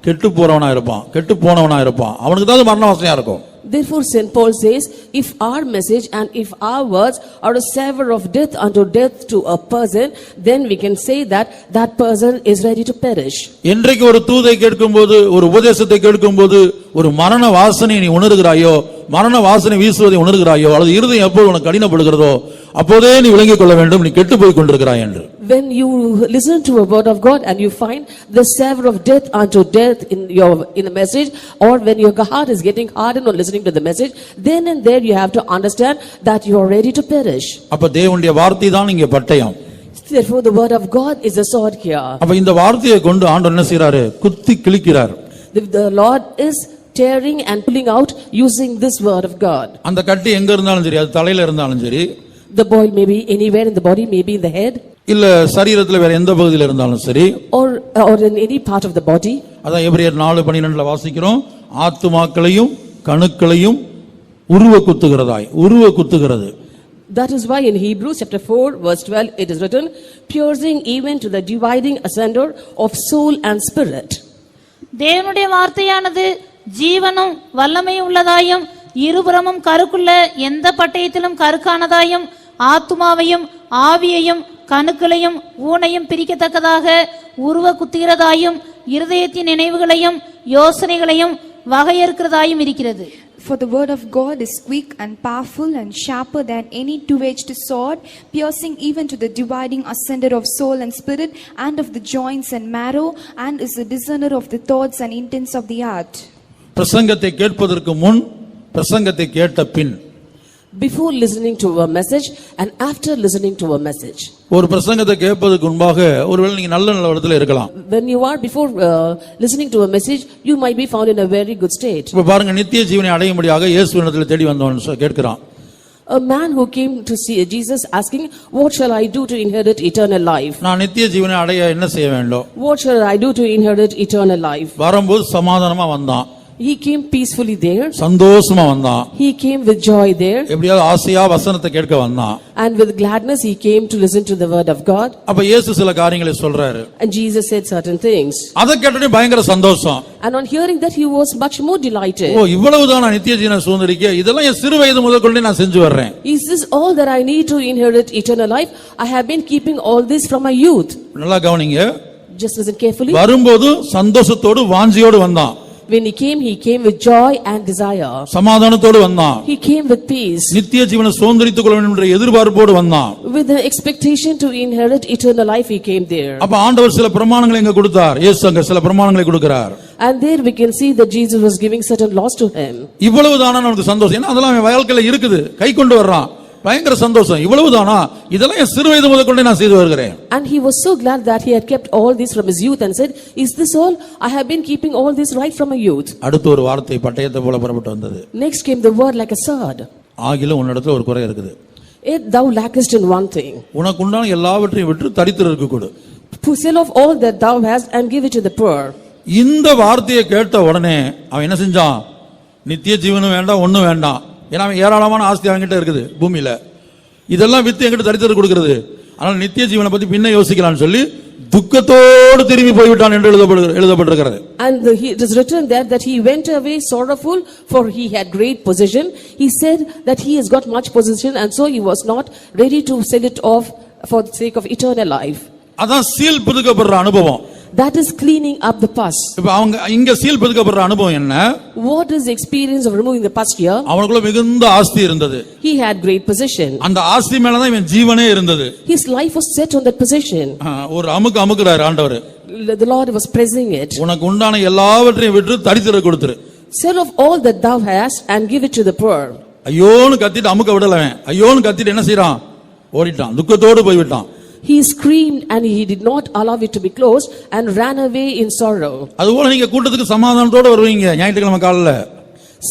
கெட்டு போறவனா இருப்பான், கெட்டு போனவனா இருப்பான். அவனுக்கு தான் மரண வாசனையா இருக்கும். Therefore, St. Paul says, if our message and if our words are a savor of death unto death to a person, then we can say that that person is ready to perish. என்றைக்கு ஒரு தூதை கேட்கும்போது, ஒரு உபதேசத்தை கேட்கும்போது ஒரு மரண வாசனை நீ உணர்கிறாயோ, மரண வாசனை வீசுவதை உணர்கிறாயோ, அல்லது இருதயம் எப்போது உனக்கு கடினப்படுகிறதோ, அப்போதே நீ விளங்கிக் கொள்ள வேண்டும், நீ கெட்டு போய் கொண்டிருக்கிறாய் என்று. When you listen to a word of God and you find the savor of death unto death in the message, or when your heart is getting hardened on listening to the message, then and there you have to understand that you are ready to perish. அப்ப தேவனுடைய வார்த்தை தான் இங்கே பட்டயம். Therefore the word of God is a sword here. அப்ப இந்த வார்த்தையை கொண்டு ஆண்டவர் என்ன செய்றாரு? குத்தி கிழிக்கிறார். The Lord is tearing and pulling out using this word of God. அந்த கட்டி எங்க இருந்தாலும் சரி, அது தலையில இருந்தாலும் சரி, The boil may be anywhere in the body, maybe in the head, இல்ல சரீரத்துல வேற எந்த பகுதியில இருந்தாலும் சரி, or in any part of the body. அதான் எபிரேயர் 4:12 வாசிக்கிறோம், ஆத்துமாக்களையும் கணுக்களையும் உருவ குத்துகிறது. That is why in Hebrews chapter 4 verse 12 it is written, piercing even to the dividing asunder of soul and spirit. தேவனுடைய வார்த்தையானது ஜீவனும் வல்லமையும் உள்ளதாயும் இருபுறமும் கருக்குள்ள எந்த பட்டயத்திலும் கருக்கானதாயும் ஆத்துமாவையும் ஆவியையும் கணுக்களையும் ஊனையும் பிரிக்கத்தக்கதாக உருவ குத்துகிறதாயும் இருதயத்தின் நினைவுகளையும் யோசனைகளையும் வகையறுக்கிறதாயும் இருக்கிறது. For the word of God is quick and powerful and sharper than any two-edged sword, piercing even to the dividing asunder of soul and spirit, and of the joints and marrow, and is a discerner of the thoughts and intents of the heart. பிரசங்கத்தை கேட்பதற்கு முன், பிரசங்கத்தை கேட்ட பின், before listening to a message and after listening to a message. ஒரு பிரசங்கத்தை கேட்பதற்கு முன்பாக ஒருவேளை நீங்க நல்ல இடத்துல இருக்கலாம். When you are before listening to a message, you might be found in a very good state. இப்ப பாருங்க, நித்திய ஜீவனை அடையும்படியாக இயேசுவினிடத்தில் தேடி வந்தவன் கேட்கிறான். A man who came to see Jesus asking, what shall I do to inherit eternal life? நான் நித்திய ஜீவனை அடைய என்ன செய்ய வேண்டும்? What shall I do to inherit eternal life? வரும்போது சமாதானமா வந்தான். He came peacefully there. சந்தோஷமா வந்தான். He came with joy there. எப்படியாவது ஆசையா வசனத்தை கேட்க வந்தான். And with gladness he came to listen to the word of God. அப்ப இயேசு சில காரியங்களை சொல்றாரு. And Jesus said certain things. அத கேட்டோனே பயங்கர சந்தோஷம். And on hearing that he was much more delighted. ஓ, இவ்வளவுதான் நான் நித்திய ஜீவனை சுதந்தரிக்க, இதெல்லாம் என் சிறு வயது முதற்கொண்டு நான் செஞ்சு வர்றேன். Is this all that I need to inherit eternal life? I have been keeping all this from my youth. நல்லா கவனிங்க. Just listen carefully. வரும்போது சந்தோஷத்தோடு வாஞ்சியோடு வந்தான். When he came with joy and desire. சமாதானத்தோடு வந்தான். He came with peace. நித்திய ஜீவனை சுதந்தரித்துக் கொள்ள வேண்டும் என்ற எதிர்பார்ப்போடு வந்தான். With the expectation to inherit eternal life he came there. அப்ப ஆண்டவர் சில பிரமாணங்களை இங்க கொடுத்தார். இயேசு அங்க சில பிரமாணங்களை கொடுக்கிறார். And there we can see that Jesus was giving certain laws to him. இவ்வளவுதானா நமக்கு சந்தோஷம்? ஏன்னா அதெல்லாம் அவன் வாழ்க்கையில இருக்குது, கை கொண்டு வர்றான், பயங்கர சந்தோஷம். இவ்வளவுதானா? இதெல்லாம் என் சிறு வயது முதற்கொண்டு நான் செய்து வருகிறேன். And he was so glad that he had kept all this from his youth and said, is this all? I have been keeping all this right from my youth. அடுத்து ஒரு வார்த்தை பட்டயத்தை போல புறப்பட்டு வந்தது. Next came the word like a sword. ஆகிலும் உன்னிடத்துல ஒரு குறை இருக்குது. Yet thou lackest in one thing. உனக்கு உண்டான எல்லாவற்றையும் விட்டு தரித்திரருக்கு கொடு. Sell off all that thou hast and give it to the poor. இந்த வார்த்தையை கேட்ட உடனே அவன் என்ன செஞ்சான்? நித்திய ஜீவனும் வேண்டாம், ஒண்ணும் வேண்டாம். ஏன்னா அவன் ஏராளமான ஆஸ்தி அவன்கிட்ட இருக்குது பூமியில. இதெல்லாம் வித்து என்கிட்ட தரித்திரம் கொடுக்கிறது. ஆனால் நித்திய ஜீவனை பத்தி பின்ன யோசிக்கலாம்னு சொல்லி துக்கத்தோடு திரும்பி போய்விட்டான் என்று எழுதப்பட்டிருக்கிறது. And it is written there that he went away sorrowful, for he had great possession. He said that he has got much possession, and so he was not ready to sell it off for the sake of eternal life. அதான் seal புதுக்கப்படுற அனுபவம். That is cleaning up the pus. இப்ப அவங்க இங்க seal புதுக்கப்படுற அனுபவம் என்ன? What is the experience of removing the pus here? அவனுக்குள்ள மிகுந்த ஆஸ்தி இருந்தது. He had great possession. அந்த ஆஸ்தி மேல தான் இவன் ஜீவனே இருந்தது. His life was set on that possession. ஒரு அமுக்குறாரு ஆண்டவர். The Lord was pressing it. உனக்கு உண்டான எல்லாவற்றையும் விட்டு தரித்திர கொடுத்துரு. Sell off all that thou hast and give it to the poor. ஐயோன்னு கத்திட்டு அமுக்க விடலவன். ஐயோன்னு கத்திட்டு என்ன செய்றான்? ஓடிட்டான், துக்கத்தோடு போய்விட்டான். He screamed and he did not allow it to be closed and ran away in sorrow. அதுபோல நீங்க கூட்டத்துக்கு சமாதானத்தோட வருவீங்க ஞாயிற்றுக்கிழமை காலையில.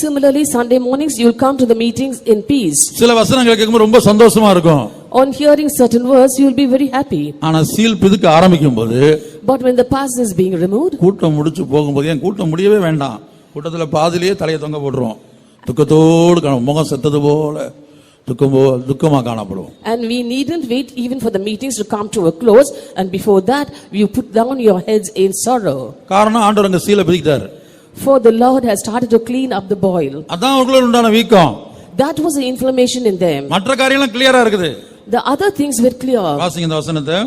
Similarly, Sunday mornings you will come to the meetings in peace. சில வசனங்களை கேட்கும்போது ரொம்ப சந்தோஷமா இருக்கும். On hearing certain words you will be very happy. ஆனா சீல் பிதுக்க ஆரம்பிக்கும்போது, But when the pus is being removed, கூட்டம் முடிச்சு போகும்போது, ஏன் கூட்டம் முடியவே வேண்டாம், கூட்டத்துல பாதியிலேயே தலையை தொங்க போடுறோம், துக்கத்தோடு காணும், முகம் செத்தது போல துக்கமா காணப்படுவோம். And we needn't wait even for the meetings to come to a close, and before that you put down your heads in sorrow. காரணம் ஆண்டவர் அங்க சீலை பிதிக்கிறார். For the Lord has started to clean up the boil. அதான் அவங்களுக்கு உண்டான வீக்கம். That was the inflammation in them. மற்ற காரியம்லாம் கிளியரா இருக்குது. The other things were clear. வாசிங்க இந்த வசனத்தை.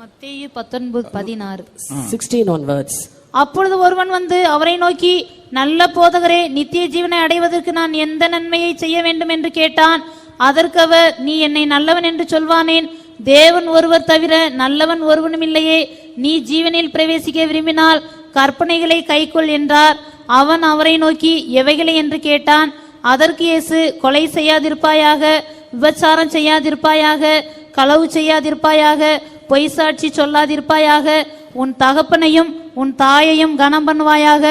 மத்தேயு 19:16 16 onwards. அப்பொழுது ஒருவன் வந்து அவரை நோக்கி, நல்ல போதகரே, நித்திய ஜீவனை அடைவதற்கு நான் எந்த நன்மையை செய்ய வேண்டும் என்று கேட்டான். அதற்கு அவர், நீ என்னை நல்லவன் என்று சொல்வானேன்? தேவன் ஒருவர் தவிர நல்லவன் ஒருவனும் இல்லையே. நீ ஜீவனில் பிரவேசிக்க விரும்பினால் கற்பனைகளை கைக்கொள் என்றார். அவன் அவரை நோக்கி, எவைகளை என்று கேட்டான். அதற்கு இயேசு, கொலை செய்யாதிருப்பாயாக, விபச்சாரம் செய்யாதிருப்பாயாக, களவு செய்யாதிருப்பாயாக, பொய் சாட்சி சொல்லாதிருப்பாயாக, உன் தகப்பனையும் உன் தாயையும் கனம் பண்ணுவாயாக,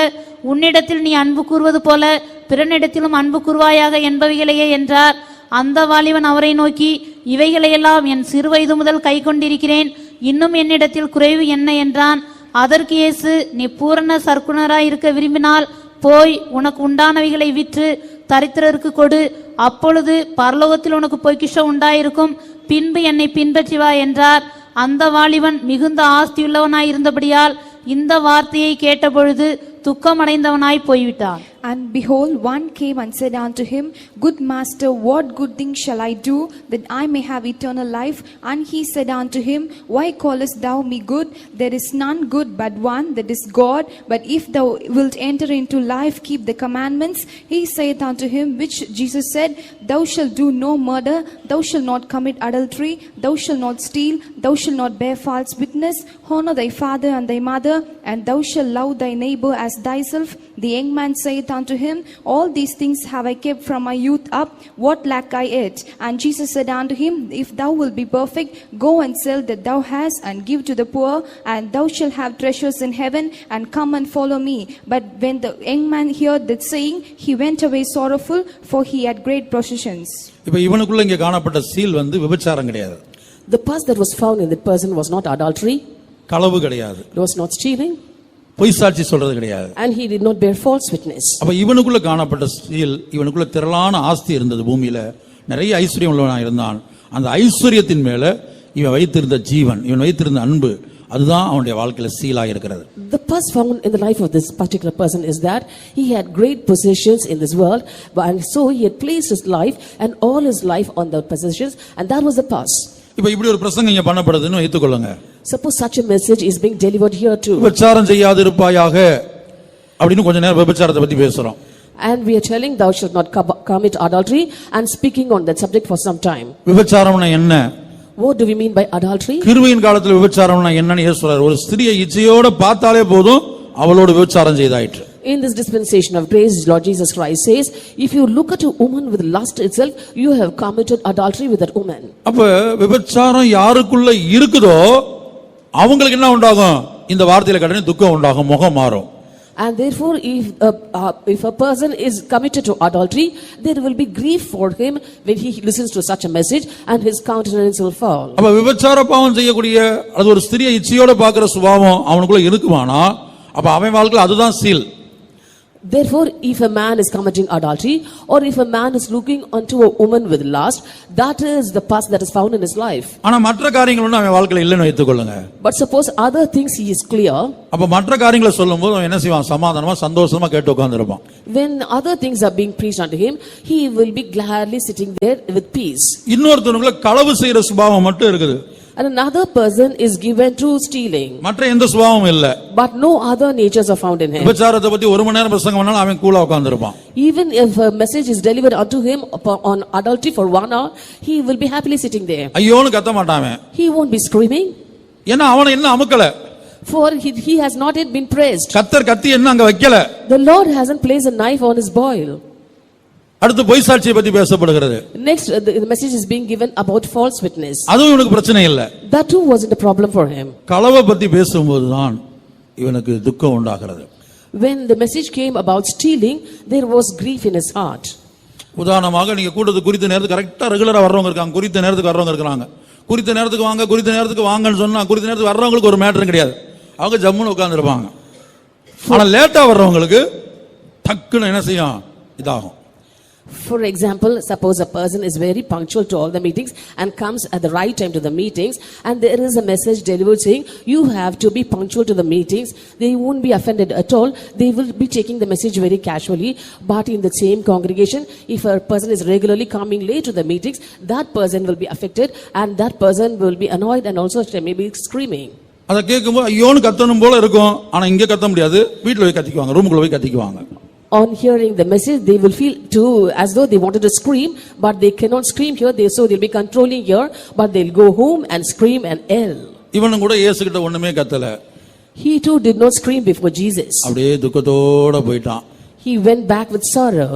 உன்னிடத்தில் நீ அன்பு கூறுவது போல பிறனிடத்திலும் அன்பு கூறுவாயாக என்பவைகளையே என்றார். அந்த வாலிபன் அவரை நோக்கி, இவைகளையெல்லாம் என் சிறுவயது முதல் கை கொண்டிருக்கிறேன், இன்னும் என்னிடத்தில் குறைவு என்ன என்றான். அதற்கு இயேசு, நீ பூரண சர்க்குணராய் இருக்க விரும்பினால் போய் உனக்கு உண்டானவைகளை விற்று தரித்திரருக்கு கொடு, அப்பொழுது பரலோகத்தில் உனக்கு பொக்கிஷம் உண்டாயிருக்கும், பின்பு என்னை பின்பற்றி வா என்றார். அந்த வாலிபன் மிகுந்த ஆஸ்தியுள்ளவனாய் இருந்தபடியால் இந்த வார்த்தையை கேட்டபொழுது துக்கமடைந்தவனாய் போய்விட்டான். And behold, one came and said unto him, Good master, what good thing shall I do, that I may have eternal life? And he said unto him, Why callest thou me good? There is none good but one, that is God. But if thou wilt enter into life, keep the commandments. He saith unto him, which Jesus said, Thou shalt do no murder, thou shalt not commit adultery, thou shalt not steal, thou shalt not bear false witness, honor thy father and thy mother, and thou shalt love thy neighbor as thyself. The young man saith unto him, All these things have I kept from my youth up, what lack I yet? And Jesus said unto him, If thou wilt be perfect, go and sell that thou hast, and give to the poor, and thou shalt have treasures in heaven, and come and follow me. But when the young man heard that saying, he went away sorrowful, for he had great possessions. இப்ப இவனுக்குள்ள இங்க காணப்பட்ட seal விபச்சாரம் கிடையாது. The purse that was found in that person was not adultery. களவு கிடையாது. It was not stealing. பொய் சாட்சி சொல்றது கிடையாது. And he did not bear false witness. அப்ப இவனுக்குள்ள காணப்பட்ட சீல், இவனுக்குள்ள திரளான ஆஸ்தி இருந்தது, பூமியில நிறைய ஐஸ்வர்யம் உள்ளவனாக இருந்தான். அந்த ஐஸ்வர்யத்தின் மேல இவன் வைத்திருந்த ஜீவன், இவன் வைத்திருந்த அன்பு, அதுதான் அவனுடைய வாழ்க்கையில சீலாக இருக்கிறது. The purse found in the life of this particular person is that he had great possessions in this world, and so he had placed his life and all his life on the possessions, and that was the purse. இப்ப இப்படி ஒரு பிரசங்கம் இங்க பண்ணப்படுதுன்னு வைத்துக்கொள்ளுங்க. Suppose such a message is being delivered here too. விபச்சாரம் செய்யாதிருப்பாயாக அப்படின்னு கொஞ்ச நேரம் விபச்சாரத்தை பத்தி பேசுறோம். And we are telling thou shalt not commit adultery, and speaking on that subject for some time. விபச்சாரம்னா என்ன? What do we mean by adultery? கிருபையின் காலத்துல விபச்சாரம்னா என்னன்னு இயேசு சொல்றார். ஒரு ஸ்திரியை இச்சையோட பார்த்தாலே போதும் அவளோடு விபச்சாரம் செய்தாயிற்று. In this dispensation of grace, Lord Jesus Christ says, if you look at a woman with lust itself, you have committed adultery with that woman. அப்ப விபச்சாரம் யாருக்குள்ள இருக்குதோ அவங்களுக்கு என்ன உண்டாகும்? இந்த வார்த்தையில கடனே துக்கம் உண்டாகும், முகம் மாறும். And therefore, if a person is committed to adultery, there will be grief for him when he listens to such a message, and his countenance will fall. அப்ப விபச்சார பாவம் செய்யக்கூடிய அது ஒரு ஸ்திரியை இச்சையோட பார்க்கிற சுபாவம் அவனுக்குள்ள இருக்குமானா, அப்ப அவன் வாழ்க்கையில அதுதான் seal. Therefore, if a man is committing adultery, or if a man is looking unto a woman with lust, that is the purse that is found in his life. ஆனா மற்ற காரியங்கள் ஒன்றும் அவன் வாழ்க்கையில இல்லைன்னு வைத்துக்கொள்ளுங்க. But suppose other things he is clear. அப்ப மற்ற காரியங்களை சொல்லும்போது அவன் என்ன செய்வான்? சமாதானமா சந்தோஷமா கேட்டு உட்கார்ந்திருப்பான். When other things are being preached unto him, he will be gladly sitting there with peace. இன்னொருத்தனுக்குள்ள களவு செய்யற சுபாவம் மட்டும் இருக்குது. And another person is given to stealing. மற்ற எந்த சுபாவமும் இல்ல. But no other natures are found in him. விபச்சாரத்தை பத்தி ஒரு மணி நேரம் பிரசங்கம் பண்ணாலும் அவன் கூலா உட்கார்ந்திருப்பான். Even if a message is delivered unto him on adultery for 1 hour, he will be happily sitting there. ஐயோன்னு கத்த மாட்டான் அவன். He won't be screaming. ஏன்னா அவனை என்ன அமுக்கல. For he has not yet been praised. கத்தர் கத்தி என்ன அங்க வைக்கல. The Lord hasn't placed a knife on his boil. அடுத்து பொய் சாட்சியை பத்தி பேசப்படுகிறது. Next, the message is being given about false witness. அதுவும் இவனுக்கு பிரச்சனை இல்ல. That too wasn't a problem for him. களவை பத்தி பேசும்போதுதான் இவனுக்கு துக்கம் உண்டாகிறது. When the message came about stealing, there was grief in his heart. உதாரணமாக நீங்க கூட்டத்துக்கு குறித்த நேரத்துக்கு கரெக்டா ரெகுலரா வர்றவங்க இருக்காங்க, குறித்த நேரத்துக்கு வர்றவங்க இருக்காங்க. குறித்த நேரத்துக்கு வாங்க, குறித்த நேரத்துக்கு வாங்கன்னு சொன்னா குறித்த நேரத்துக்கு வர்றவங்களுக்கு ஒரு மேட்டரும் கிடையாது, அவங்க ஜம்முன்னு உட்கார்ந்துருப்பாங்க. ஆனா லேட்டா வர்றவங்களுக்கு டக்குன்னு என்ன செய்யும்? இதாகும். For example, suppose a person is very punctual to all the meetings and comes at the right time to the meetings, and there is a message delivered saying you have to be punctual to the meetings. They won't be offended at all. They will be taking the message very casually. But in the same congregation, if a person is regularly coming late to the meetings, that person will be affected, and that person will be annoyed and also maybe screaming. அதை கேட்கும்போது ஐயோன்னு கத்தணும் போல இருக்கும். ஆனா இங்க கத்த முடியாது, வீட்டுல போய் கத்திக்குவாங்க, ரூமுக்குள்ள போய் கத்திக்குவாங்க. On hearing the message, they will feel too as though they wanted to scream, but they cannot scream here. So they'll be controlling here, but they'll go home and scream and yell. இவனும் கூட இயேசு கிட்ட ஒண்ணுமே கத்தல. He too did not scream before Jesus. அப்படியே துக்கத்தோட போயிட்டான். He went back with sorrow.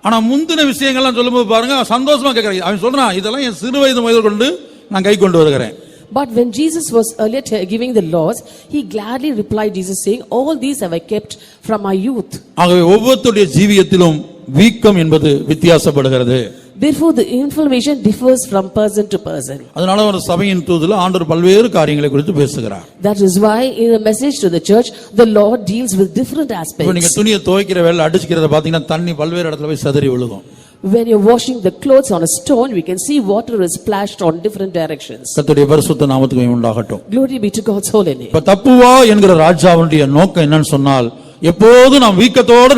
ஆனா முந்தின விஷயங்கள்லாம் சொல்லும்போது பாருங்க சந்தோஷமா கேட்கறான். அவன் சொல்றான் இதெல்லாம் என் சிறு வயது முதல் கொண்டு நான் கை கொண்டு வருகிறேன். But when Jesus was earlier giving the laws, he gladly replied, Jesus saying, all these have I kept from my youth. ஆகவே ஒவ்வொருத்தருடைய ஜீவியத்திலும் வீக்கம் என்பது வித்தியாசப்படுகிறது. Therefore the information differs from person to person. அதனால ஒரு சபையின் தூதுல ஆண்டவர் பல்வேறு காரியங்களை குறித்து பேசுகிறார். That is why in a message to the church, the Lord deals with different இப்போ நீங்க aspects. துணியை துவைக்கிற வேலை அடிச்சுக்கிறத பாத்தீங்கன்னா தண்ணி பல்வேறு இடத்துல போய் சிதறி விழுகும். When you're washing the clothes on a stone, we can see water is splashed on different directions. கர்த்தருடைய பரிசுத்த நாமத்துக்கு உண்டாகட்டும். Glory be to God's holy name. இப்ப தப்புவா என்கிற ராஜாவுடைய நோக்கம் என்னன்னு சொன்னால் எப்போதும் நாம் வீக்கத்தோடு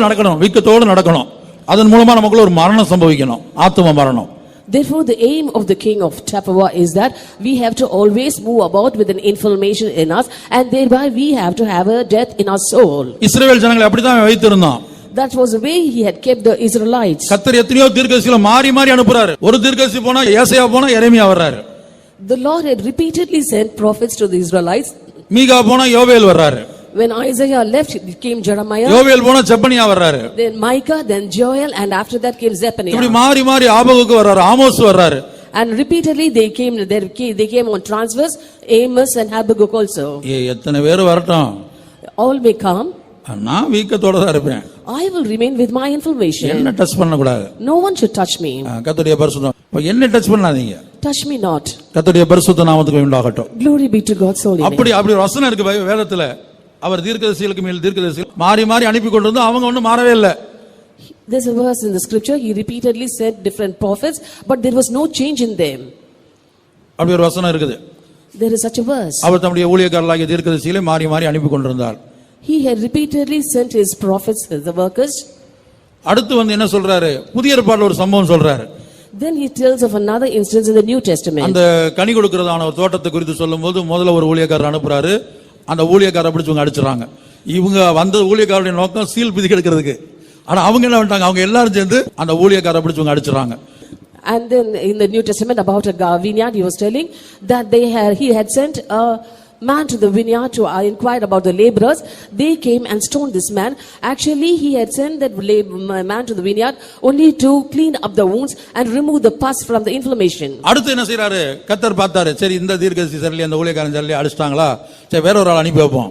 நடக்கணும். அதன் மூலமா நமக்குள்ள ஒரு மரணம் சம்பவிக்கணும், ஆத்தும மரணம். Therefore the aim of the king of Tapua is that we have to always move about with an inflammation in us, and thereby we have to have a death in our soul. இஸ்ரவேல் ஜனங்களை அப்படிதான் வைத்திருந்தான். That was the way he had kept the Israelites. கர்த்தர் எத்தனையோ தீர்க்கதரிசிகளை மாறி அனுப்புறாரு. ஒரு தீர்க்கதரிசி போனா ஏசாயா போனா எரேமியா வர்றாரு. The Lord had repeatedly sent prophets to the Israelites. மீகா போனா யோவேல் வர்றாரு. When Isaiah left, it came Jeremiah. யோவேல் போனா செப்பனியா வர்றாரு. Then Micah, then Joel, and after that came Zephaniah. இப்படி மாறி ஆபகுக்கு வர்றாரு, ஆமோஸ் வர்றாரு. And repeatedly they came on transfers, Amos and Habakkuk also. எத்தனை பேர் வரட்டும், All may come. நான் வீக்கத்தோட தான் இருப்பேன். I will remain with my inflammation. என்ன டச் பண்ண கூடாது. No one should touch me. கர்த்தருடைய பரிசுத்தம். என்ன டச் பண்ணாதீங்க. Touch me not. கர்த்தருடைய பரிசுத்த நாமத்துக்கு உண்டாகட்டும். Glory be to God's holy name. அப்படி ஒரு வசனம் இருக்கு வேதத்துல. அவர் தீர்க்கதரிசிகளுக்கு மேல் தீர்க்கதரிசிகள் மாறி அனுப்பி கொண்டு வந்து அவங்க ஒண்ணும் மாறவே இல்லை. There's a verse in the scripture, he repeatedly sent different prophets, but there was no change in them. அப்படி ஒரு வசனம் இருக்குது. There is such a verse. அவர் தம்முடைய ஊழியக்காரர்களாகிய தீர்க்கதரிசிகளை மாறி அனுப்பி கொண்டிருந்தார். He had repeatedly sent his prophets, the workers. அடுத்து வந்து என்ன சொல்றாரு, புதிய ஏற்பாட்டுல ஒரு சம்பவம் சொல்றாரு. Then he tells of another instance in the New Testament. அந்த கனி கொடுக்கிறதான ஒரு தோட்டத்தை குறித்து சொல்லும்போது முதல்ல ஒரு ஊழியக்காரர் அனுப்புறாரு. அந்த ஊழியக்காரரை பிடிச்சவங்க அடிச்சுறாங்க. இவங்க வந்த ஊழியக்காரருடைய நோக்கம் சீல் பிதி எடுக்கிறதுக்கு. ஆனா அவங்க என்ன பண்ணிட்டாங்க, அவங்க எல்லாரும் சேர்ந்து அந்த ஊழியக்காரரை பிடிச்சவங்க அடிச்சுறாங்க. And then in the New Testament about a vineyard, he was telling that he had sent a man to the vineyard to inquire about the laborers. They came and stoned this man. Actually, he had sent that man to the vineyard only to clean up the wounds and remove the pus from the inflammation. அடுத்து என்ன செய்றாரு, கர்த்தர் பார்த்தாரு, சரி இந்த தீர்க்கதரிசி சரியில்லை, அந்த ஊழியக்காரன் சரியில்லை, அடிச்சிட்டாங்களா, சரி வேற ஒரு ஆள் அனுப்பி வைப்போம்.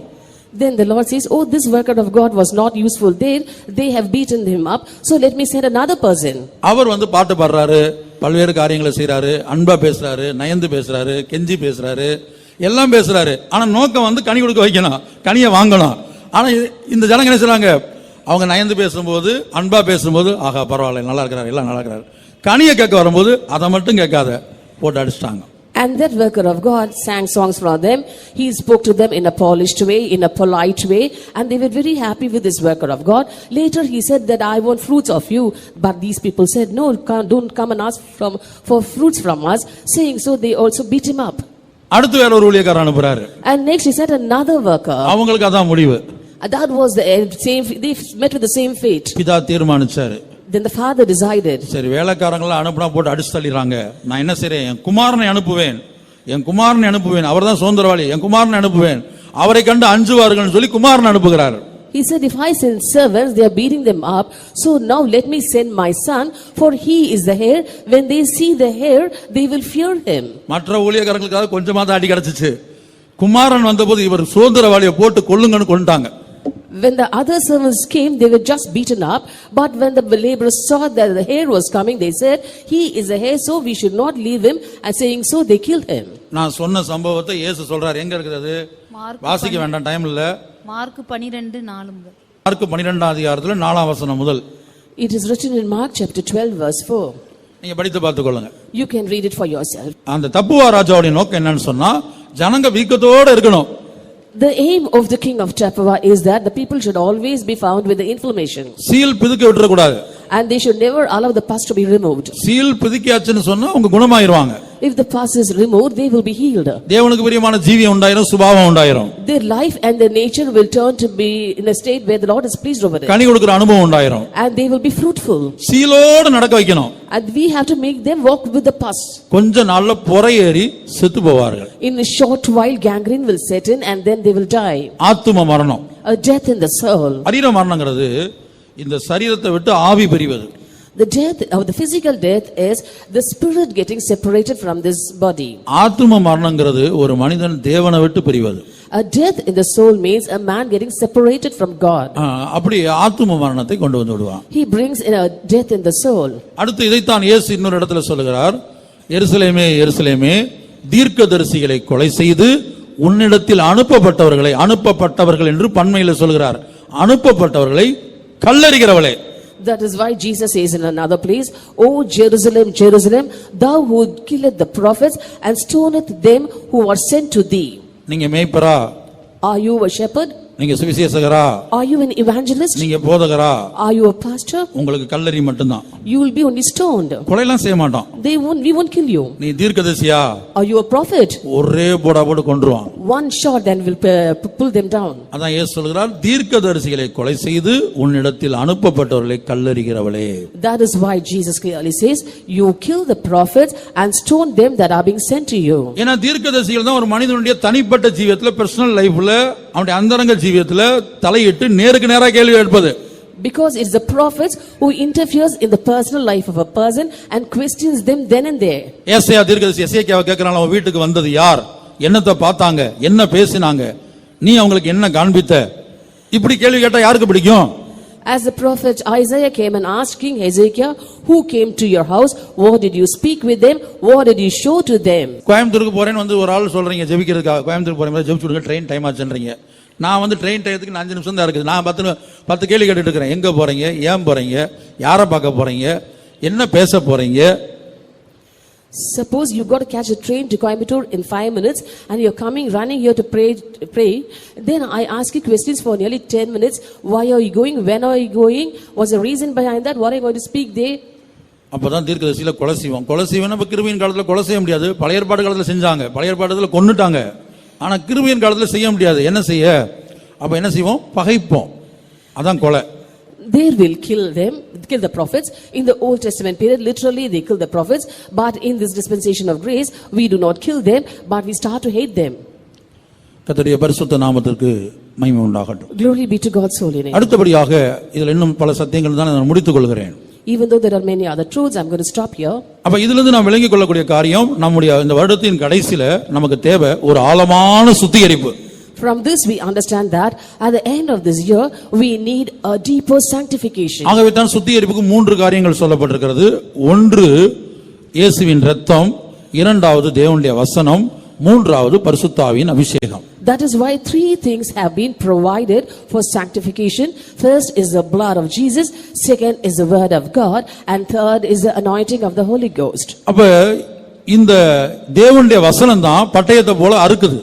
Then the Lord says, oh, this worker of God was not useful there. They have beaten him up. So let me send another person. அவர் வந்து பாட்டு பாடுறாரு, பல்வேறு காரியங்களை செய்றாரு, அன்பா பேசுறாரு, நயந்து பேசுறாரு, கெஞ்சி பேசுறாரு, எல்லாம் பேசுறாரு. ஆனா நோக்கம் வந்து கனி கொடுக்க வைக்கணும், கனியை வாங்கணும். ஆனா இந்த ஜனங்க என்ன செய்றாங்க, அவங்க நயந்து பேசும்போது, அன்பா பேசும்போது, ஆகா பரவாயில்ல நல்லா இருக்கிறாரு, எல்லாம் நல்லா இருக்கிறாரு. கனியை கேட்க வரும்போது அதை மட்டும் கேட்காத போட்டு அடிச்சிட்டாங்க. And that worker of God sang songs for them. He spoke to them in a polished way, in a polite way, and they were very happy with this worker of God. Later he said that I want fruits of you, but these people said, no, don't come and ask for fruits from us. Saying so, they also beat him up. அடுத்து வேற ஒரு ஊழியக்காரர் அனுப்புறாரு. And next he sent another worker. அவங்களுக்கு அதான் முடிவு. That was the same. They met with the same fate. பிதா தீர்மானிச்சாரு. Then the father decided. சரி வேலைக்காரங்களை அனுப்புனா போட்டு அடிச்சு தள்ளிடுறாங்க, நான் என்ன செய்றேன், என் குமாரனை அனுப்புவேன், அவர்தான் சுதந்திரவாளி, என் குமாரனை அனுப்புவேன், அவரை கண்டு அஞ்சுவார்கள் சொல்லி குமாரனை அனுப்புகிறார். He said, if I send servants, they are beating them up. So now let me send my son, for he is the heir. When they see the heir, they will fear him. மற்ற ஊழியக்காரங்களுக்காக கொஞ்சமா தான் அடி கிடைச்சிச்சு. குமாரன் வந்தபோது இவர் சுதந்திரவாளியை போட்டு கொல்லுங்கன்னு கொண்டாங்க. When the other servants came, they were just beaten up. But when the laborers saw that the heir was coming, they said, he is the heir, so we should not leave him. And saying so, they killed him. நான் சொன்ன சம்பவத்தை இயேசு சொல்றார். எங்க இருக்குது, வாசிக்க வேண்டாம், time இல்ல. மார்க் 12:4 மார்க் 12ஆம் அதிகாரத்துல 4ஆம் வசனம் முதல். It is written in Mark chapter 12 verse 4. நீங்க படித்து பார்த்துக்கொள்ளுங்க. You can read it for yourself. அந்த தப்புவா ராஜாவுடைய நோக்கம் என்னன்னு சொன்னா, ஜனங்க வீக்கத்தோட இருக்கணும். The aim of the king of Tapua is that the people should always be found with the inflammation. சீல் பிதுக்க விட்டுற கூடாது. And they should never allow the pus to be removed. சீல் பிதுக்கியாச்சுன்னு சொன்னா அவங்க குணமாயிருவாங்க. If the pus is removed, they will be healed. தேவனுக்கு பிரியமான ஜீவியம் உண்டாயிரும், சுபாவம் உண்டாயிரும், Their life and their nature will turn to be in a state where the Lord is pleased over it. கனி கொடுக்கிற அனுபவம் உண்டாயிரும். And they will be fruitful. சீலோடு நடக்க வைக்கணும். And we have to make them walk with the pus. கொஞ்ச நாள்ல பொறையேறி செத்து போவார்கள். In a short while, gangrene will set in and then they will die. ஆத்தும மரணம். A death in the soul. சரீர மரணங்கிறது இந்த சரீரத்தை விட்டு ஆவி பிரிவது. The death or the physical death is the spirit getting separated from this body. ஆத்தும மரணங்கிறது ஒரு மனிதன் தேவனை விட்டு பிரிவது. A death in the soul means a man getting separated from God. அப்படி ஆத்தும மரணத்தை கொண்டு வந்து விடுவான். He brings in a death in the soul. அடுத்து இதைத்தான் இயேசு இன்னொரு இடத்துல சொல்லுகிறார். எருசலேமே எருசலேமே தீர்க்கதரிசிகளை கொலை செய்து உன்னிடத்தில் அனுப்பப்பட்டவர்கள் என்று பன்மையில சொல்கிறார். அனுப்பப்பட்டவர்களை கல்லறிகிறவளே. That is why Jesus says in another place, O Jerusalem, Jerusalem, thou who killeth the prophets and stoneth them who are sent to thee. நீங்க மேய்ப்பரா? Are you a shepherd? நீங்க சுவிசேஷகரா? Are you an evangelist? நீங்க போதகரா? Are you a pastor? உங்களுக்கு கல்லறி மட்டும்தான். You will be only stoned. கொலைலாம் செய்ய மாட்டோம். We won't kill you. நீ தீர்க்கதரிசியா? Are you a prophet? ஒரே போடா போட்டு கொன்றுவான். One shot then will pull them down. அதான் இயேசு சொல்கிறார், தீர்க்கதரிசிகளை கொலை செய்து உன்னிடத்தில் அனுப்பப்பட்டவர்களை கல்லறிகிறவளே. That is why Jesus clearly says, you kill the prophets and stone them that are being sent to you. ஏன்னா தீர்க்கதரிசிகள் தான் ஒரு மனிதனுடைய தனிப்பட்ட ஜீவியத்துல, பர்சனல் லைஃப்ல, அவனுடைய அந்தரங்க ஜீவியத்துல தலையிட்டு நேருக்கு நேரா கேள்வி கேட்பது. Because it's the prophets who interferes in the personal life of a person and questions them then and there. ஏசாயா தீர்க்கதரிசி எசேக்கியாவை கேக்குறான், அவன் வீட்டுக்கு வந்தது யார், என்னத்தை பார்த்தாங்க, என்ன பேசினாங்க, நீ அவங்களுக்கு என்ன காண்பித்த, இப்படி கேள்வி கேட்டா யாருக்கு பிடிக்கும்? As the prophet Isaiah came and asked King Hezekiah, who came to your house, what did you speak with them, what did you show to them? கோயம்புத்தூருக்கு போறேன்னு வந்து ஒரு ஆள் சொல்றீங்க ஜெபிக்கிறதுக்காக, கோயம்புத்தூர் போறேன் ஜெபிச்சு விடுங்க, ட்ரெயின் டைம் ஆச்சுன்றீங்க. நான் வந்து ட்ரெயின் டயத்துக்கு 5 நிமிஷம் தான் இருக்குது. நான் 10 கேள்வி கேட்டுட்டு இருக்கிறேன். எங்க போறீங்க, ஏன் போறீங்க, யாரை பார்க்க போறீங்க, என்ன பேச போறீங்க? Suppose you got to catch a train to Coimbatore in 5 minutes and you're coming running here to pray. Then I ask you questions for nearly 10 minutes. Why are you going? When are you going? What's the reason behind that? What are you going to speak there? அப்பதான் தீர்க்கதரிசியில கொலை செய்வோம். இப்ப கிருபையின் காலத்துல கொலை செய்ய முடியாது. பழைய ஏற்பாடு காலத்துல செஞ்சாங்க, பழைய ஏற்பாடுல கொன்னுட்டாங்க. ஆனா கிருபையின் காலத்துல செய்ய முடியாது. என்ன செய்ய? அப்ப என்ன செய்வோம்? பகைப்போம். அதான் கொலை. They will kill the prophets. In the Old Testament period, literally they kill the prophets. But in this dispensation of grace, we do not kill them, but we start to hate them. கர்த்தருடைய பரிசுத்த நாமத்திற்கு மகிமை உண்டாகட்டும். Glory be to God's holy name. அடுத்தபடியாக இதில் இன்னும் பல சத்தியங்கள் தான் நான் முடித்துக் கொள்கிறேன். Even though there are many other truths, I'm going to stop here. அப்ப இதிலிருந்து நாம் விளங்கிக் கொள்ளக்கூடிய காரியம், நம்முடைய இந்த வருடத்தின் கடைசியில நமக்கு தேவை ஒரு ஆழமான சுத்திகரிப்பு. From this we understand that at the end of this year we need a deeper sanctification. ஆகவே தான் சுத்திகரிப்புக்கு 3 காரியங்கள் சொல்லப்பட்டிருக்கிறது. ஒன்று இயேசுவின் இரத்தம், இரண்டாவது தேவனுடைய வசனம், மூன்றாவது பரிசுத்த ஆவியின் அபிஷேகம். That is why 3 things have been provided for sanctification. First is the blood of Jesus, second is the word of God, and third is the anointing of the Holy Ghost. அப்ப இந்த தேவனுடைய வசனம் தான் பட்டயத்தை போல அறுக்குது.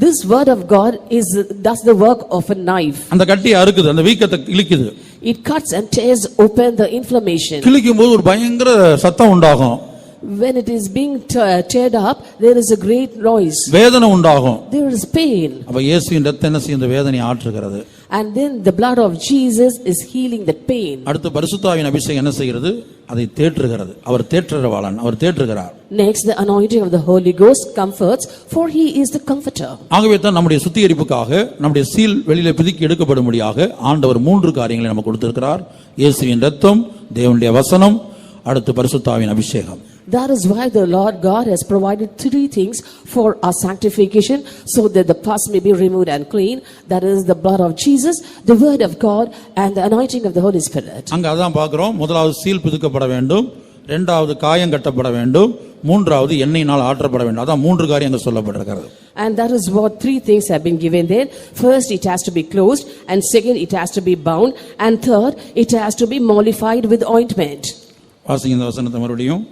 This word of God does the work of a knife. அந்த கட்டியை அறுக்குது, அந்த வீக்கத்தை கிழிக்குது. It cuts and tears open the inflammation. கிழிக்கும் போது ஒரு பயங்கர சத்தம் உண்டாகும். When it is being teared up, there is a great noise. வேதனை உண்டாகும். There is pain. அப்ப இயேசுவின் இரத்தம் என்ன செய்யும்? இந்த வேதனையை ஆற்றுகிறது. And then the blood of Jesus is healing that pain. அடுத்து பரிசுத்த ஆவியின் அபிஷேகம் என்ன செய்கிறது? அதை தேற்றுகிறது. அவர் தேற்றரவாளன், அவர் தேற்றுகிறார். Next, the anointing of the Holy Ghost comforts, for he is the comforter. ஆகவே தான் நம்முடைய சுத்திகரிப்புக்காக, நம்முடைய சீல் வெளியில பிதுக்கி எடுக்கப்படும்படியாக ஆண்டவர் 3 காரியங்களை நமக்கு கொடுத்திருக்கிறார். இயேசுவின் இரத்தம், தேவனுடைய வசனம், அடுத்து பரிசுத்த ஆவியின் அபிஷேகம். That is why the Lord God has provided 3 things for our sanctification, so that the pus may be removed and clean. That is the blood of Jesus, the word of God, and the anointing of the Holy Spirit. அங்க அதான் பார்க்கிறோம். முதலாவது seal பிதுக்கப்பட வேண்டும், இரண்டாவது காயம் கட்டப்பட வேண்டும், மூன்றாவது எண்ணெயினால் ஆற்றப்பட வேண்டும். அதான் 3 காரியங்கள் சொல்லப்பட்டிருக்கிறது. And that is what 3 things have been given there. First, it has to be closed, and second, it has to be bound, and third, it has to be mollified with ointment. வாசிங்க இந்த வசனத்தை மறுபடியும்.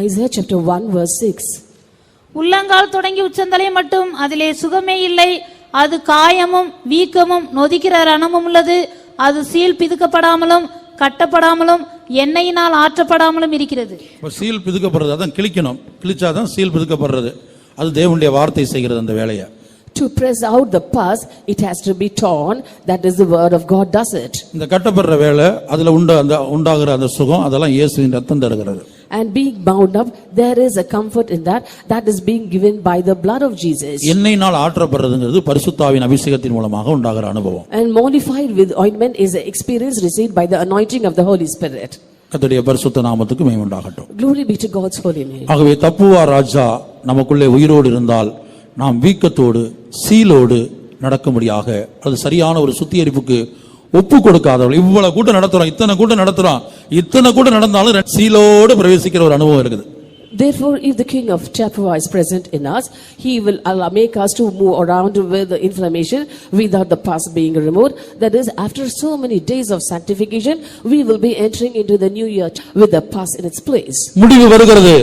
Isaiah chapter 1 verse 6. உள்ளங்கால் தொடங்கி உச்சந்தலை மட்டும் அதிலே சுகமே இல்லை, அது காயமும் வீக்கமும் நொதிக்கிற ரணமும் உள்ளது. அது சீல் பிதுக்கப்படாமலும் கட்டப்படாமலும் எண்ணெயினால் ஆற்றப்படாமலும் இருக்கிறது. இப்ப சீல் பிதுக்கப்படுறது அதான் கிழிக்கணும், கிழிச்சாதான் சீல் பிதுக்கப்படுறது. அது தேவனுடைய வார்த்தை செய்கிறது அந்த வேலையை. To press out the pus, it has to be torn. That is the word of God does it. இந்த கட்டப்படுற வேலை, அதுல உண்டாகிற அந்த சுகம், அதெல்லாம் இயேசுவின் ரத்தம் தருகிறது. And being bound up, there is a comfort in that. That is being given by the blood of Jesus. எண்ணெயினால் ஆற்றப்படுறதுங்கிறது பரிசுத்தாவின் அபிஷேகத்தின் மூலமாக உண்டாகிற அனுபவம். And modified with ointment is the experience received by the anointing of the Holy Spirit. கர்த்தருடைய பரிசுத்த நாமத்துக்கு மகிமை உண்டாகட்டும். Glory be to God's holy name. ஆகவே தப்புவா ராஜா நமக்குள்ளே உயிரோடு இருந்தால் நாம் வீக்கத்தோடு சீலோடு நடக்கும்படியாக, அது சரியான ஒரு சுத்திகரிப்புக்கு ஒப்பு கொடுக்காதவர்கள். இவ்வளவு கூட்டம் நடத்துறோம், இத்தனை கூட்டம் நடந்தாலும் சீலோடு பிரவேசிக்கிற ஒரு அனுபவம் இருக்குது. Therefore, if the king of Tapua is present in us, he will make us to move around with the inflammation without the pus being removed. That is, after so many days of sanctification, we will be entering into the new year with the pus in its place. முடிவு வருகிறது.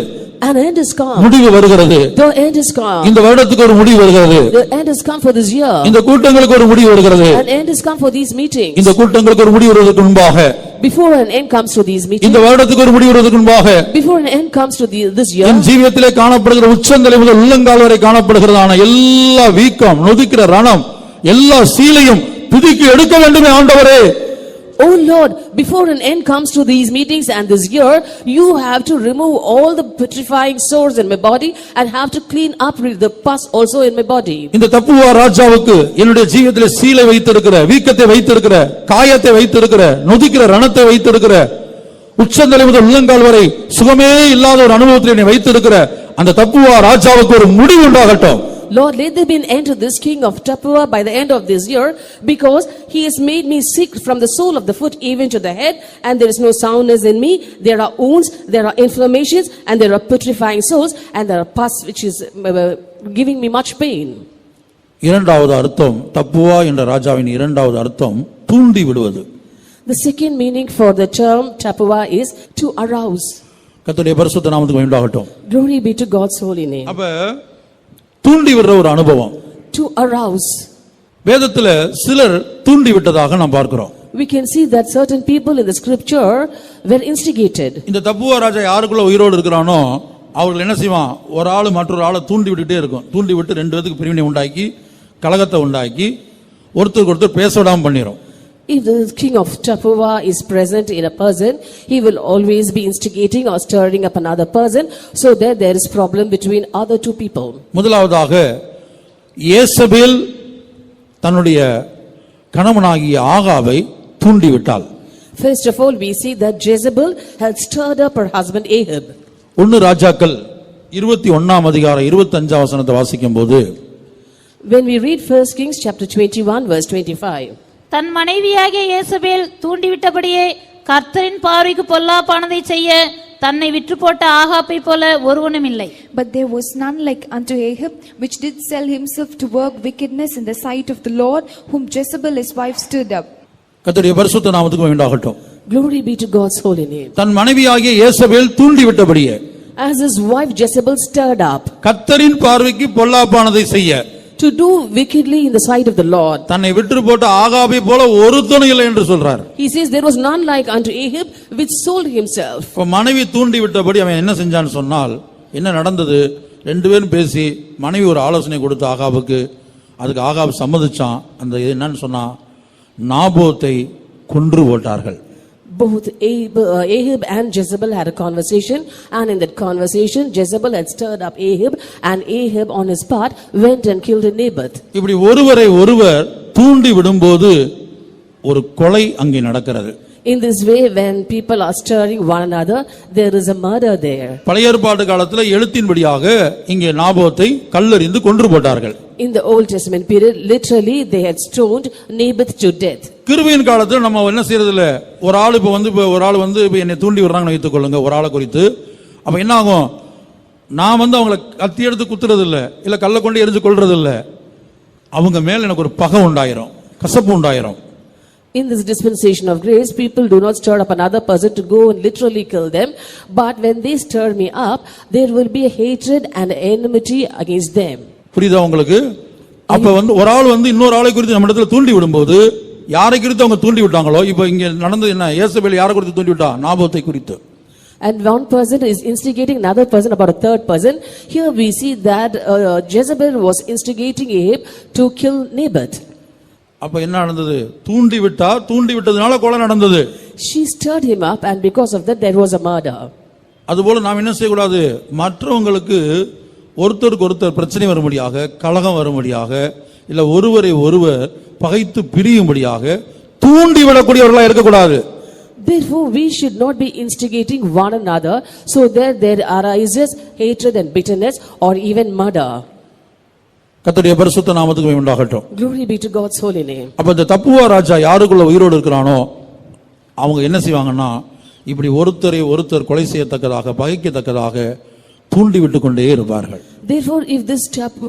An end is come. முடிவு வருகிறது. The end is come. இந்த வருடத்துக்கு ஒரு முடிவு வருகிறது. The end has come for this year. இந்த கூட்டங்களுக்கு ஒரு முடிவு வருகிறது. An end has come for these meetings. இந்த கூட்டங்களுக்கு ஒரு முடிவு வருவதற்கு முன்பாக, Before an end comes to these meetings, இந்த வருடத்துக்கு ஒரு முடிவு வருவதற்கு முன்பாக, before an end comes to this year, என் ஜீவியத்திலே காணப்படுகிற உச்சந்தலை முதல் உள்ளங்கால் வரை காணப்படுகிறதான எல்லா வீக்கம், நொதிக்கிற ரணம், எல்லா சீலையும் பிதுக்கி எடுக்க வேண்டுமே ஆண்டவரே. Oh Lord, before an end comes to these meetings and this year, you have to remove all the putrefying sores in my body and have to clean up the pus also in my body. இந்த தப்புவா ராஜாவுக்கு என்னுடைய ஜீவியத்திலே சீலை வைத்திருக்கிற, வீக்கத்தை வைத்திருக்கிற, காயத்தை வைத்திருக்கிற, நொதிக்கிற ரணத்தை வைத்திருக்கிற, உச்சந்தலை முதல் உள்ளங்கால் வரை சுகமே இல்லாத ஒரு அனுபவத்தில் என்னை வைத்திருக்கிற அந்த தப்புவா ராஜாவுக்கு ஒரு முடிவு உண்டாகட்டும். Lord, let there be an end to this king of Tapua by the end of this year, because he has made me sick from the sole of the foot even to the head, and there is no soundness in me. There are wounds, there are inflammations, and there are putrefying sores, and there are pus which is giving me much pain. இரண்டாவது அர்த்தம், தப்புவா என்ற ராஜாவின் இரண்டாவது அர்த்தம் தூண்டி விடுவது. The second meaning for the term Tapua is to arouse. கர்த்தருடைய பரிசுத்த நாமத்துக்கு மகிமை உண்டாகட்டும். Glory be to God's holy name. அப்ப தூண்டி விடுற ஒரு அனுபவம். To arouse. வேதத்துல சிலர் தூண்டி விட்டதாக நாம் பார்க்கிறோம். We can see that certain people in the scripture were instigated. இந்த தப்புவா ராஜா யாருக்குள்ள உயிரோடு இருக்கிறானோ அவர்கள் என்ன செய்வான், ஒரு ஆளு மற்றொரு ஆளை தூண்டி விட்டுட்டே இருக்கும். தூண்டி விட்டு ரெண்டு பேருக்கு பிரிவினை உண்டாக்கி, கலகத்தை உண்டாக்கி, ஒருத்தருக்கு ஒருத்தர் பேச விடாம பண்ணிரும். If the king of Tapua is present in a person, he will always be instigating or stirring up another person, so that there is problem between other two people. முதலாவதாக யேசபேல் தன்னுடைய கணவனாகிய ஆகாவை தூண்டி விட்டாள். First of all, we see that Jezebel had stirred up her husband Ahab. 1 ராஜாக்கள் 21 அதிகாரம் 25 வசனத்தை வாசிக்கும் போது, When we read 1 Kings chapter 21 verse 25, தன் மனைவியாகிய யேசபேல் தூண்டிவிட்டபடியே கர்த்தரின் பார்வைக்கு பொல்லாப்பானதை செய்ய தன்னை விற்று போட்ட ஆகாப்பை போல ஒருவனும் இல்லை. But there was none like unto Ahab, which did sell himself to work wickedness in the sight of the Lord, whom Jezebel his wife stood up. கர்த்தருடைய பரிசுத்த நாமத்துக்கு மகிமை உண்டாகட்டும். Glory be to God's holy name. தன் மனைவியாகிய யேசபேல் தூண்டி விட்டபடியே, As his wife Jezebel stirred up கர்த்தரின் பார்வைக்கு பொல்லாப்பானதை செய்ய, to do wickedly in the sight of the Lord. தன்னை விற்று போட்ட ஆகாபை போல ஒருத்தனும் இல்லை என்று சொல்றார். He says there was none like unto Ahab, which sold himself. இப்ப மனைவி தூண்டி விட்டபடி அவன் என்ன செஞ்சான்னு சொன்னால், என்ன நடந்தது, ரெண்டு பேரும் பேசி மனைவி ஒரு ஆலோசனை கொடுத்த ஆகாபுக்கு, அதுக்கு ஆகாப் சம்மதிச்சான். அந்த என்னன்னு சொன்னா, நாபோத்தை கொன்று போட்டார்கள். Both Ahab and Jezebel had a conversation, and in that conversation Jezebel had stirred up Ahab, and Ahab on his part went and killed Naboth. இப்படி ஒருவரை ஒருவர் தூண்டி விடும்போது ஒரு கொலை அங்கே நடக்கிறது. In this way, when people are stirring one another, there is a murder there. பழைய ஏற்பாட்டு காலத்துல எழுத்தின்படியாக இங்கே நாபோத்தை கல்லெறிந்து கொன்று போட்டார்கள். In the Old Testament period, literally they had stoned Naboth to death. கிருபையின் காலத்துல நம்ம என்ன செய்யறது இல்ல, ஒரு ஆள் இப்ப என்னை தூண்டி விடுறாங்கன்னு வைத்துக் கொள்ளுங்க, ஒரு ஆளை குறித்து. அப்ப என்ன ஆகும், நான் அவங்களை கத்தி எடுத்து குத்துறது இல்ல கல்லை கொண்டு எரிஞ்சு கொள்றது இல்ல, அவங்க மேல எனக்கு ஒரு பகை உண்டாயிரும், கசப்பு உண்டாயிரும். In this dispensation of grace, people do not stir up another person to go and literally kill them, but when they stir me up, there will be a hatred and enmity against them. புரியுதா உங்களுக்கு? அப்ப ஒரு ஆள் இன்னொரு ஆளை குறித்து நம்ம இடத்துல தூண்டி விடும்போது யாரை குறித்து அவங்க தூண்டி விட்டாங்களோ, இப்போ இங்க நடந்தது என்ன? யேசபேல் யாரை குறித்து தூண்டி விட்டா? நாபோத்தை குறித்து. And one person is instigating another person about a third person. Here we see that Jezebel was instigating Ahab to kill Naboth. அப்ப என்ன நடந்தது? தூண்டி விட்டதுனால கொலை நடந்தது. She stirred him up, and because of that there was a murder. அதுபோல நாம் என்ன செய்யக்கூடாது? மற்றவங்களுக்கு ஒருத்தருக்கு ஒருத்தர் பிரச்சனை வரும்படியாக, கலகம் வரும்படியாக, இல்ல ஒருவரை ஒருவர் பகைத்து பிரியும்படியாக தூண்டி விடக்கூடியவர்களா இருக்கக்கூடாது. Therefore we should not be instigating one another so that there arises hatred and bitterness or even murder. கர்த்தருடைய பரிசுத்த நாமத்துக்கு மகிமை உண்டாகட்டும். Glory be to God's holy name. அப்ப இந்த தப்புவா ராஜா யாருக்குள்ள உயிரோடு இருக்கிறானோ அவங்க என்ன செய்வாங்கன்னா, இப்படி ஒருத்தரை ஒருத்தர் கொலை செய்யத்தக்கதாக, பகைக்கத்தக்கதாக தூண்டி விட்டு கொண்டே இருப்பார்கள். Therefore, if this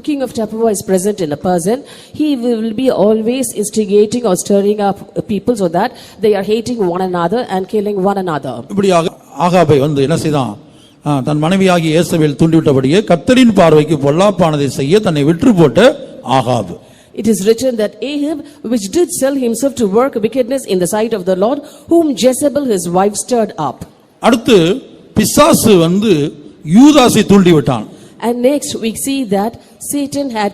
king of Tappuah is present in a person, he will be always instigating or stirring up people so that they are hating one another and killing one another. இப்படியாக ஆகாபை என்ன செய்தான்? தன் மனைவியாகிய யேசபேல் தூண்டிவிட்டபடியே கர்த்தரின் பார்வைக்கு பொல்லாப்பானதை செய்ய தன்னை விற்று போட்ட ஆகாபு. It is written that Ahab, which did sell himself to work wickedness in the sight of the Lord, whom Jezebel his wife stirred up. அடுத்து பிசாசு யூதாசை தூண்டி விட்டான். And next we see that Satan had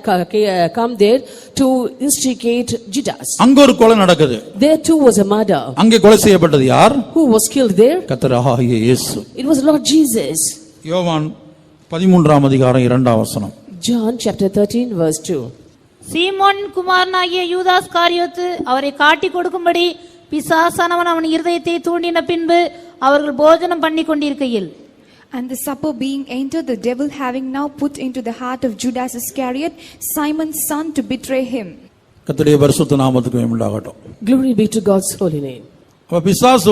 come there to instigate Judas. அங்க ஒரு கொலை நடக்குது. There too was a murder. அங்கே கொலை செய்யப்பட்டது யார்? Who was killed there? கர்த்தராகிய இயேசு. It was Lord Jesus. யோவான் 13ஆம் அதிகாரம் 2ஆம் வசனம். John chapter 13 verse 2. சீமோன் குமாரனாகிய யூதாஸ் காரியோத்து அவரை காட்டி கொடுக்கும்படி பிசாசானவன் அவன் இருதயத்தை தூண்டின பின்பு அவர்கள் போஜனம் பண்ணி கொண்டிருக்கையில், And the supper being entered, the devil having now put into the heart of Judas Iscariot, Simon's son, to betray him. கர்த்தருடைய பரிசுத்த நாமத்துக்கு மகிமை உண்டாகட்டும். Glory be to God's holy name. அப்ப பிசாசு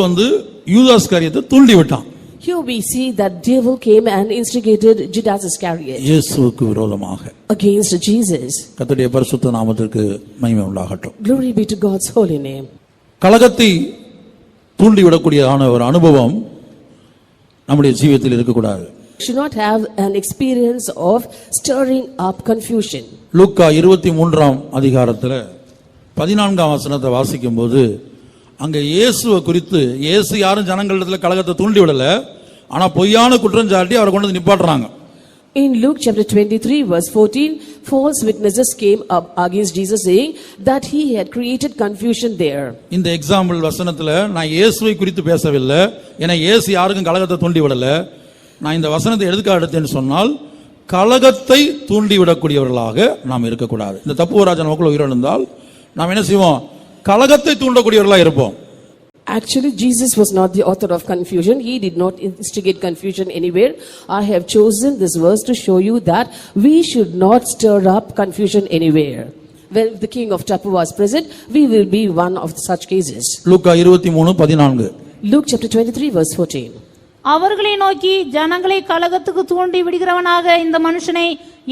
யூதாஸ் காரியத்தை தூண்டி விட்டான். Here we see that devil came and instigated Judas Iscariot இயேசுவுக்கு விரோதமாக, against Jesus. கர்த்தருடைய பரிசுத்த நாமத்திற்கு மகிமை உண்டாகட்டும். Glory be to God's holy name. கலகத்தை தூண்டி விடக்கூடியதான ஒரு அனுபவம் நம்முடைய ஜீவியத்தில் இருக்கக்கூடாது. Should not have an experience of stirring up confusion. லூக்கா 23ஆம் அதிகாரத்துல 14ஆம் வசனத்தை வாசிக்கும் போது அங்க இயேசுவை குறித்து, இயேசு யாரும் ஜனங்களிடத்துல கலகத்தை தூண்டி விடல, ஆனா பொய்யான குற்றம் சாட்டி அவரை கொண்டு நிப்பாட்டுறாங்க. In Luke chapter 23 verse 14, false witnesses came up against Jesus saying that he had created confusion there. இந்த எக்ஸாம்பிள் வசனத்துல நான் இயேசுவை குறித்து பேசவில்லை, ஏன்னா இயேசு யாருக்கும் கலகத்தை தூண்டி விடல. நான் இந்த வசனத்தை எதுக்காக எடுத்தேன்னு சொன்னால், கலகத்தை தூண்டி விடக்கூடியவர்களாக நாம் இருக்கக்கூடாது. இந்த தப்புவராஜன் நமக்குள்ள உயிரிழந்தால் நாம் என்ன செய்வோம்? கலகத்தை தூண்டக்கூடியவர்களாக இருப்போம். Actually, Jesus was not the author of confusion. He did not instigate confusion anywhere. I have chosen this verse to show you that we should not stir up confusion anywhere. When the king of Tappuah was present, we will be one of such cases. Luca 23:14. Luke chapter 23 verse 14. அவர்களை நோக்கி, ஜனங்களை கலகத்துக்கு தூண்டி விடுகிறவனாக இந்த மனுஷனை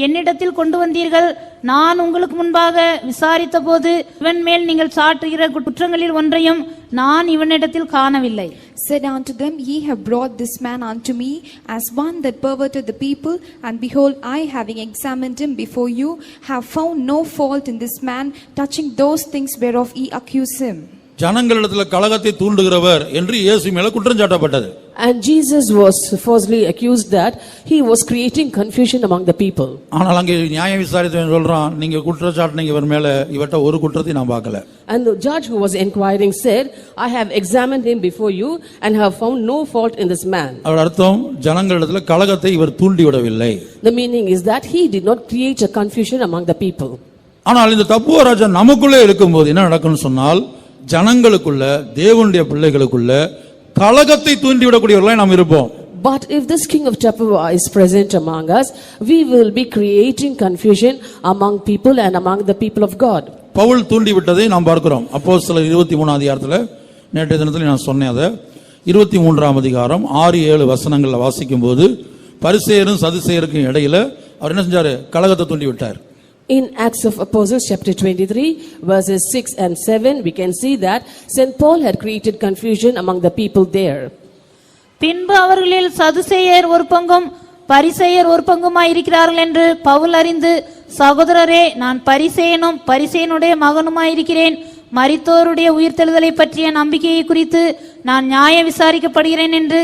என்னிடத்தில் கொண்டு வந்தீர்கள். நான் உங்களுக்கு முன்பாக விசாரித்த போது இவன் மேல் நீங்கள் சாட்டுகிற குற்றங்களில் ஒன்றையும் நான் இவனிடத்தில் காணவில்லை. Said unto them, Ye have brought this man unto me as one that perverted the people, and behold, I, having examined him before you, have found no fault in this man touching those things whereof ye accuse him. ஜனங்களிடத்துல கலகத்தை தூண்டுகிறவர் என்று இயேசு மேல குற்றம் சாட்டப்பட்டது. And Jesus was falsely accused that he was creating confusion among the people. ஆனால் அங்கே நியாய விசாரித்தவன் சொல்றான், நீங்க குற்றம் சாட்டினீங்க இவர் மேல, இவட்ட ஒரு குற்றத்தை நான் பார்க்கல. And the judge who was inquiring said, I have examined him before you and have found no fault in this man. அதோட அர்த்தம், ஜனங்களிடத்துல கலகத்தை இவர் தூண்டி விடவில்லை. The meaning is that he did not create a confusion among the people. ஆனால் இந்த தப்புவராஜா நமக்குள்ளே இருக்கும்போது என்ன நடக்கும்னு சொன்னால், ஜனங்களுக்குள்ள, தேவனுடைய பிள்ளைகளுக்குள்ள கலகத்தை தூண்டி விடக்கூடியவர்களாய் நாம் இருப்போம். But if this king of Tappuah is present among us, we will be creating confusion among people and among the people of God. Pavul தூண்டி விட்டதை நாம் பார்க்கிறோம். அப்போஸ்தலர் 23ஆம் அதிகாரத்துல, நேற்றைய தினத்தில் நான் சொன்னேன், அதை 23ஆம் அதிகாரம் 6-7 வசனங்கள்ல வாசிக்கும் போது பரிசேயரும் சதுசேயருக்கும் இடையில அவர் என்ன செஞ்சாரு? கலகத்தை தூண்டி விட்டார். In Acts of Apostles chapter 23 verses 6 and 7, we can see that St. Paul had created confusion among the people there. பின்பு அவர்களில் சதுசேயர் ஒரு பங்கும் பரிசேயர் ஒரு பங்குமாய் இருக்கிறார்கள் என்று பவுல் அறிந்து, சகோதரரே, நான் பரிசேயனும் பரிசேயனுடைய மகனுமாயிருக்கிறேன். மரித்தோருடைய உயிர்த்தெழுதலை பற்றிய நம்பிக்கையை குறித்து நான் நியாய விசாரிக்கப்படுகிறேன் என்று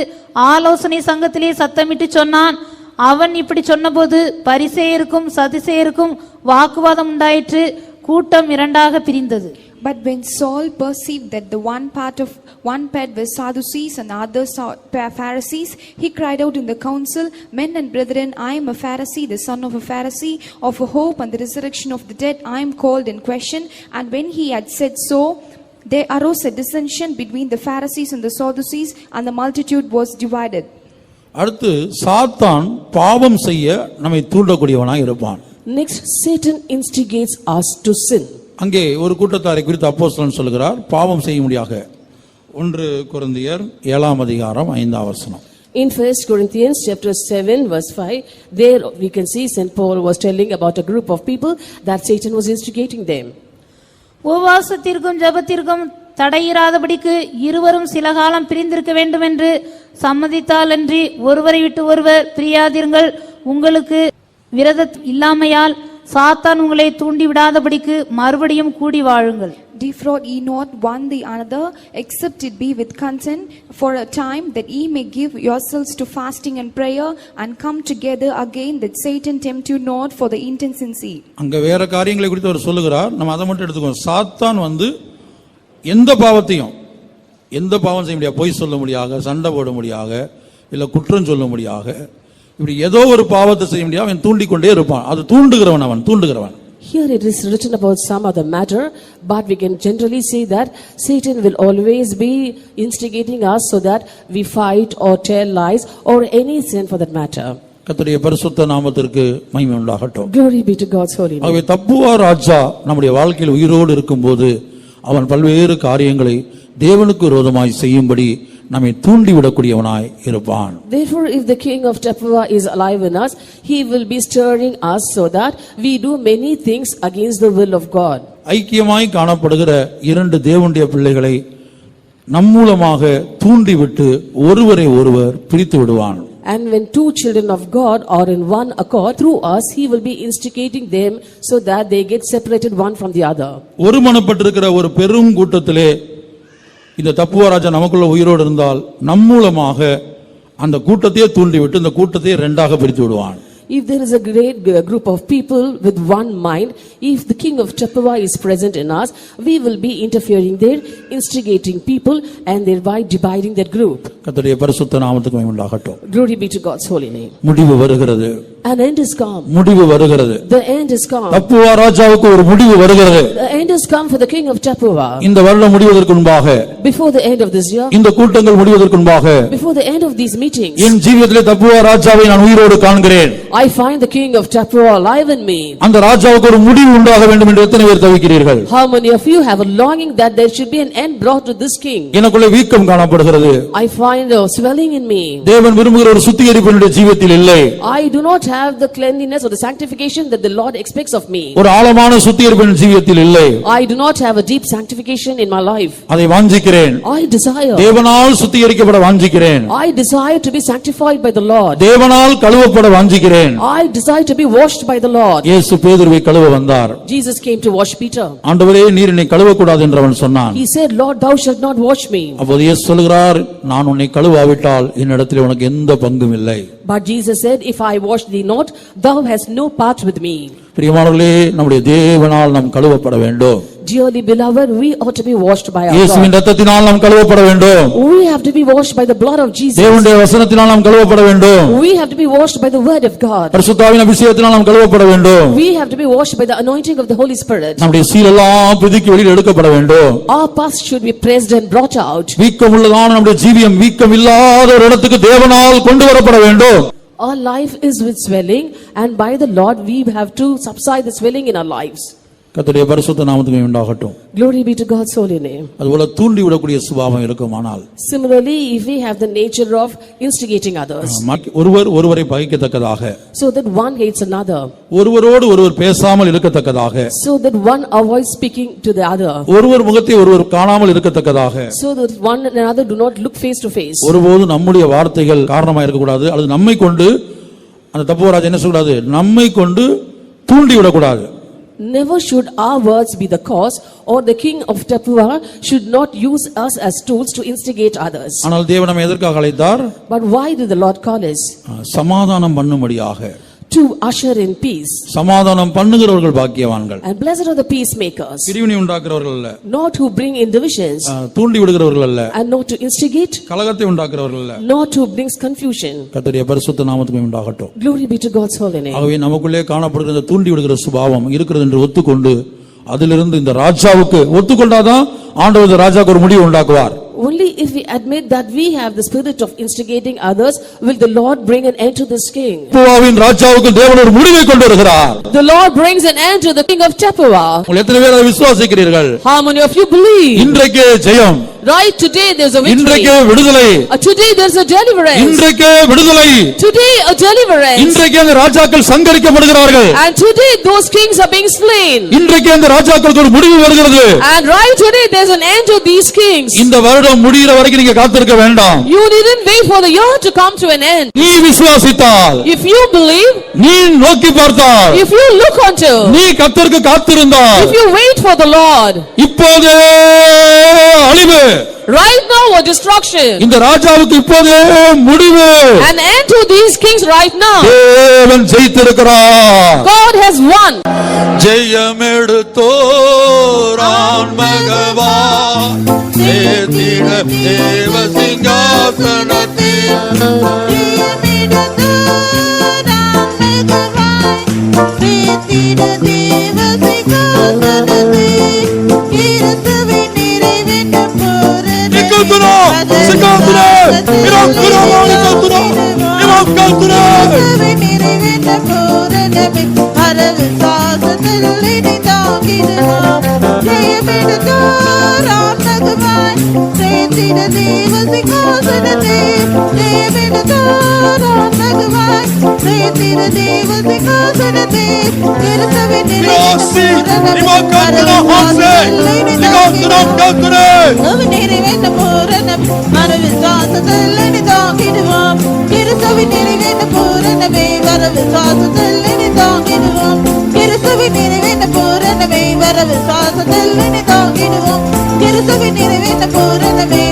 ஆலோசனை சங்கத்திலே சத்தமிட்டு சொன்னான். அவன் இப்படி சொன்னபோது பரிசேயருக்கும் சதுசேயருக்கும் வாக்குவாதம் உண்டாயிற்று. கூட்டம் இரண்டாக பிரிந்தது. But when Saul perceived that the one part were Sadducees and the other Pharisees, he cried out in the council, "Men and brethren, I am a Pharisee, the son of a Pharisee, of a hope and the resurrection of the dead I am called in question." And when he had said so, there arose a dissension between the Pharisees and the Sadducees, and the multitude was divided. அடுத்து சாத்தான் பாவம் செய்ய நம்மை தூண்டக்கூடியவனாய் இருப்பான். Next, Satan instigates us to sin. அங்கே ஒரு கூட்டத்தாரை குறித்து அப்போஸ்தலன் சொல்கிறார், பாவம் செய்யும்படியாக. 1 கொரிந்தியர் 7 அதிகாரம் 5 வசனம். In 1 Corinthians chapter 7 verse 5, there we can see St. Paul was telling about a group of people that Satan was instigating them. உபவாசத்திற்கும் ஜெபத்திற்கும் தடையிராதபடிக்கு இருவரும் சில காலம் பிரிந்திருக்க வேண்டும் என்று சம்மதித்தாலன்றி ஒருவரை விட்டு ஒருவர் பிரியாதிருங்கள். உங்களுக்கு விரதம் இல்லாமையால் சாத்தான் உங்களை தூண்டி விடாதபடிக்கு மறுபடியும் கூடி வாழுங்கள். Defraud ye not one the another, except it be with consent, for a time, that ye may give yourselves to fasting and prayer, and come together again, that Satan tempt you not for the indecency. அங்க வேற காரியங்களை குறித்து அவர் சொல்லுகிறார். நம்ம அதை மட்டும் எடுத்துக்கோம். சாத்தான் எந்த பாவம் செய்ய முடியாது, பொய் சொல்ல முடியாக, சண்டை போட முடியாக, இல்ல குற்றம் சொல்ல முடியாக, இப்படி ஏதோ ஒரு பாவத்தை செய்ய முடியாது, அவன் தூண்டிக்கொண்டே இருப்பான். அது தூண்டுகிறவன். Here it is written about some other matter, but we can generally say that Satan will always be instigating us so that we fight or tell lies or any sin for that matter. கர்த்தருடைய பரிசுத்த நாமத்திற்கு மகிமை உண்டாகட்டும். Glory be to God's holy name. ஆகவே தப்புவா ராஜா நம்முடைய வாழ்க்கையில் உயிரோடு இருக்கும்போது அவன் பல்வேறு காரியங்களை தேவனுக்கு விரோதமாய் செய்யும்படி நம்மை தூண்டிவிடக்கூடியவனாய் இருப்பான். Therefore, if the king of Tapua is alive in us, he will be stirring us so that we do many things against the will of God. ஐக்கியமாய் காணப்படுகிற இரண்டு தேவனுடைய பிள்ளைகளை நம் மூலமாக தூண்டிவிட்டு ஒருவரை ஒருவர் பிரித்து விடுவான். And when two children of God are in one accord, through us, he will be instigating them so that they get separated one from the other. ஒருமனப்பட்டிருக்கிற ஒரு பெரும் கூட்டத்திலே இந்த தப்புவா ராஜா நமக்குள்ள உயிரோடு இருந்தால் நம் மூலமாக அந்த கூட்டத்தையே தூண்டிவிட்டு இந்த கூட்டத்தையே இரண்டாக பிரித்து விடுவான். If there is a great group of people with one mind, if the king of Tapua is present in us, we will be interfering there, instigating people and thereby dividing that group. கர்த்தருடைய பரிசுத்த நாமத்துக்கு மகிமை உண்டாகட்டும். Glory be to God's holy name. முடிவு வருகிறது. An end is come. முடிவு வருகிறது. The end is come. தப்புவா ராஜாவுக்கு ஒரு முடிவு வருகிறது. The end is come for the king of Tapua. இந்த வருடம் முடிவதற்கு முன்பாக, Before the end of this year, இந்த கூட்டங்கள் முடிவதற்கு முன்பாக, before the end of these meetings, என் ஜீவியத்திலே தப்புவா ராஜாவை நான் உயிரோடு காண்கிறேன். I find the king of Tapua alive in me. அந்த ராஜாவுக்கு ஒரு முடிவு உண்டாக வேண்டும் என்று எத்தனை பேர் தவிக்கிறீர்கள்? How many of you have a longing that there should be an end brought to this king? எனக்குள்ளே வீக்கம் காணப்படுகிறது. I find a swelling in me. தேவன் விரும்புகிற ஒரு சுத்திகரிப்பு என்னுடைய ஜீவியத்தில் இல்லை. I do not have the cleanliness or the sanctification that the Lord expects of me. ஒரு ஆழமான சுத்திகரிப்பு என் ஜீவியத்தில் இல்லை. I do not have a deep sanctification in my life. அதை வாஞ்சிக்கிறேன். I desire. தேவனால் சுத்திகரிக்கப்பட வாஞ்சிக்கிறேன். I desire to be sanctified by the Lord. தேவனால் கழுவப்பட வாஞ்சிக்கிறேன். I desire to be washed by the Lord. இயேசு பேதுருவை கழுவ வந்தார். Jesus came to wash Peter. ஆண்டவரே நீர் என்னை கழுவக்கூடாது என்று அவன் சொன்னான். He said, Lord, thou shalt not wash me. அப்போது இயேசு சொல்கிறார், நான் உன்னை கழுவாவிட்டால் என்னிடத்தில் உனக்கு எந்த பங்கும் இல்லை. But Jesus said, if I wash thee not, thou hast no part with me. பிரியமானவர்களே, நம்முடைய தேவனால் நாம் கழுவப்பட வேண்டும். Dearly beloved, we ought to be washed by our இயேசுவின் God. இரத்தத்தினால் நாம் கழுவப்பட வேண்டும். We have to be washed by the blood of Jesus. தேவனுடைய வசனத்தினால் நாம் கழுவப்பட வேண்டும். We have to be washed by the word of God. பரிசுத்த ஆவியின் அபிஷேகத்தினால் நாம் கழுவப்பட வேண்டும். We have to be washed by the anointing of the Holy Spirit. நம்முடைய சீலெல்லாம் பிதுக்கி வெளியில் எடுக்கப்பட வேண்டும். Our past should be pressed and brought out. வீக்கம் உள்ளதான நம்முடைய ஜீவியம் வீக்கம் இல்லாத ஒரு இடத்துக்கு தேவனால் கொண்டு வரப்பட வேண்டும். Our life is with swelling, and by the Lord we have to subside the swelling in our lives. கர்த்தருடைய பரிசுத்த நாமத்துக்கு உண்டாகட்டும். Glory be to God's holy name. அதுபோல தூண்டி விடக்கூடிய சுபாவம் இருக்குமானால், Similarly, if we have the nature of instigating others, ஒருவரை பகைக்கத்தக்கதாக, so that one hates another, ஒருவரோடு ஒருவர் பேசாமல் இருக்கத்தக்கதாக, so that one avoids speaking to the other, ஒருவர் முகத்தை ஒருவர் காணாமல் இருக்கத்தக்கதாக, so that one another do not look face to face. ஒருபோது நம்முடைய வார்த்தைகள் காரணமாக இருக்கக்கூடாது. அல்லது நம்மை கொண்டு அந்த தப்புவா ராஜா என்ன சொல்லக்கூடாது, நம்மை கொண்டு தூண்டி விடக்கூடாது. Never should our words be the cause, or the king of Tepuah should not use us as tools to instigate others. ஆனால் தேவன் நம்மை எதற்காக அழைத்தார்? But why did the Lord call us? சமாதானம் பண்ணும்படியாக. To usher in peace. சமாதானம் பண்ணுகிறவர்கள் பாக்கியவான்கள். And blessed are the peacemakers. பிரிவினை உண்டாக்குறவர்கள் அல்ல. Not who bring in divisions. தூண்டி விடுகிறவர்கள் அல்ல. And not to instigate. கலகத்தை உண்டாக்குறவர்கள் அல்ல. Not who brings confusion. கர்த்தருடைய பரிசுத்த நாமத்துக்கு உண்டாகட்டும். Glory be to God's holy name. ஆகவே நமக்குள்ளே காணப்படுகிற இந்த தூண்டி விடுகிற சுபாவம் இருக்கிறது என்று ஒத்துக்கொண்டு அதிலிருந்து இந்த ராஜாவுக்கு ஒத்துக்கொண்டாதான் ஆண்டவர் ராஜாவுக்கு ஒரு முடிவு உண்டாக்குவார். Only if we admit that we have the spirit of instigating others will the Lord bring an end to this king. தெப்புவாவின் ராஜாவுக்கு தேவன் ஒரு முடிவை கொண்டு வருகிறார். The Lord brings an end to the king of Tepuah. நீங்கள் எத்தனை பேர் அதை விசுவாசிக்கிறீர்கள்? How many of you believe? இன்றைக்கு ஜெயம். Right, today there's a victory. இன்றைக்கு விடுதலை. Today there's a deliverance. இன்றைக்கு விடுதலை. Today a deliverance. இன்றைக்கு அந்த ராஜாக்கள் சங்கரிக்கப்படுகிறார்கள். And today those kings are being slain. இன்றைக்கு அந்த ராஜாக்களுக்கு ஒரு முடிவு வருகிறது. And right today there's an end to these kings. இந்த வருடம் முடிகிற வரைக்கும் நீங்க காத்திருக்க வேண்டாம். You didn't wait for the year to come to an end. நீ விசுவாசித்தால், If you believe, நீ நோக்கி பார்த்தால், if you look unto, நீ கர்த்தருக்கு காத்திருந்தால், if you wait for the Lord, இப்போதே அழிவு. right now a destruction. இந்த ராஜாவுக்கு இப்போதே முடிவு. An end to these kings right now. தேவன் ஜெயித்திருக்கிறார். God has won. ஜெயம் எடுத்தோர் ஆன்மகவான் சேத்திட தேவ சிங்காசனத்தில் வரவு சாசத்தில் தாங்கிடுவோம். கிறிஸ்துவின் நிறைவேற்ற பூரணமே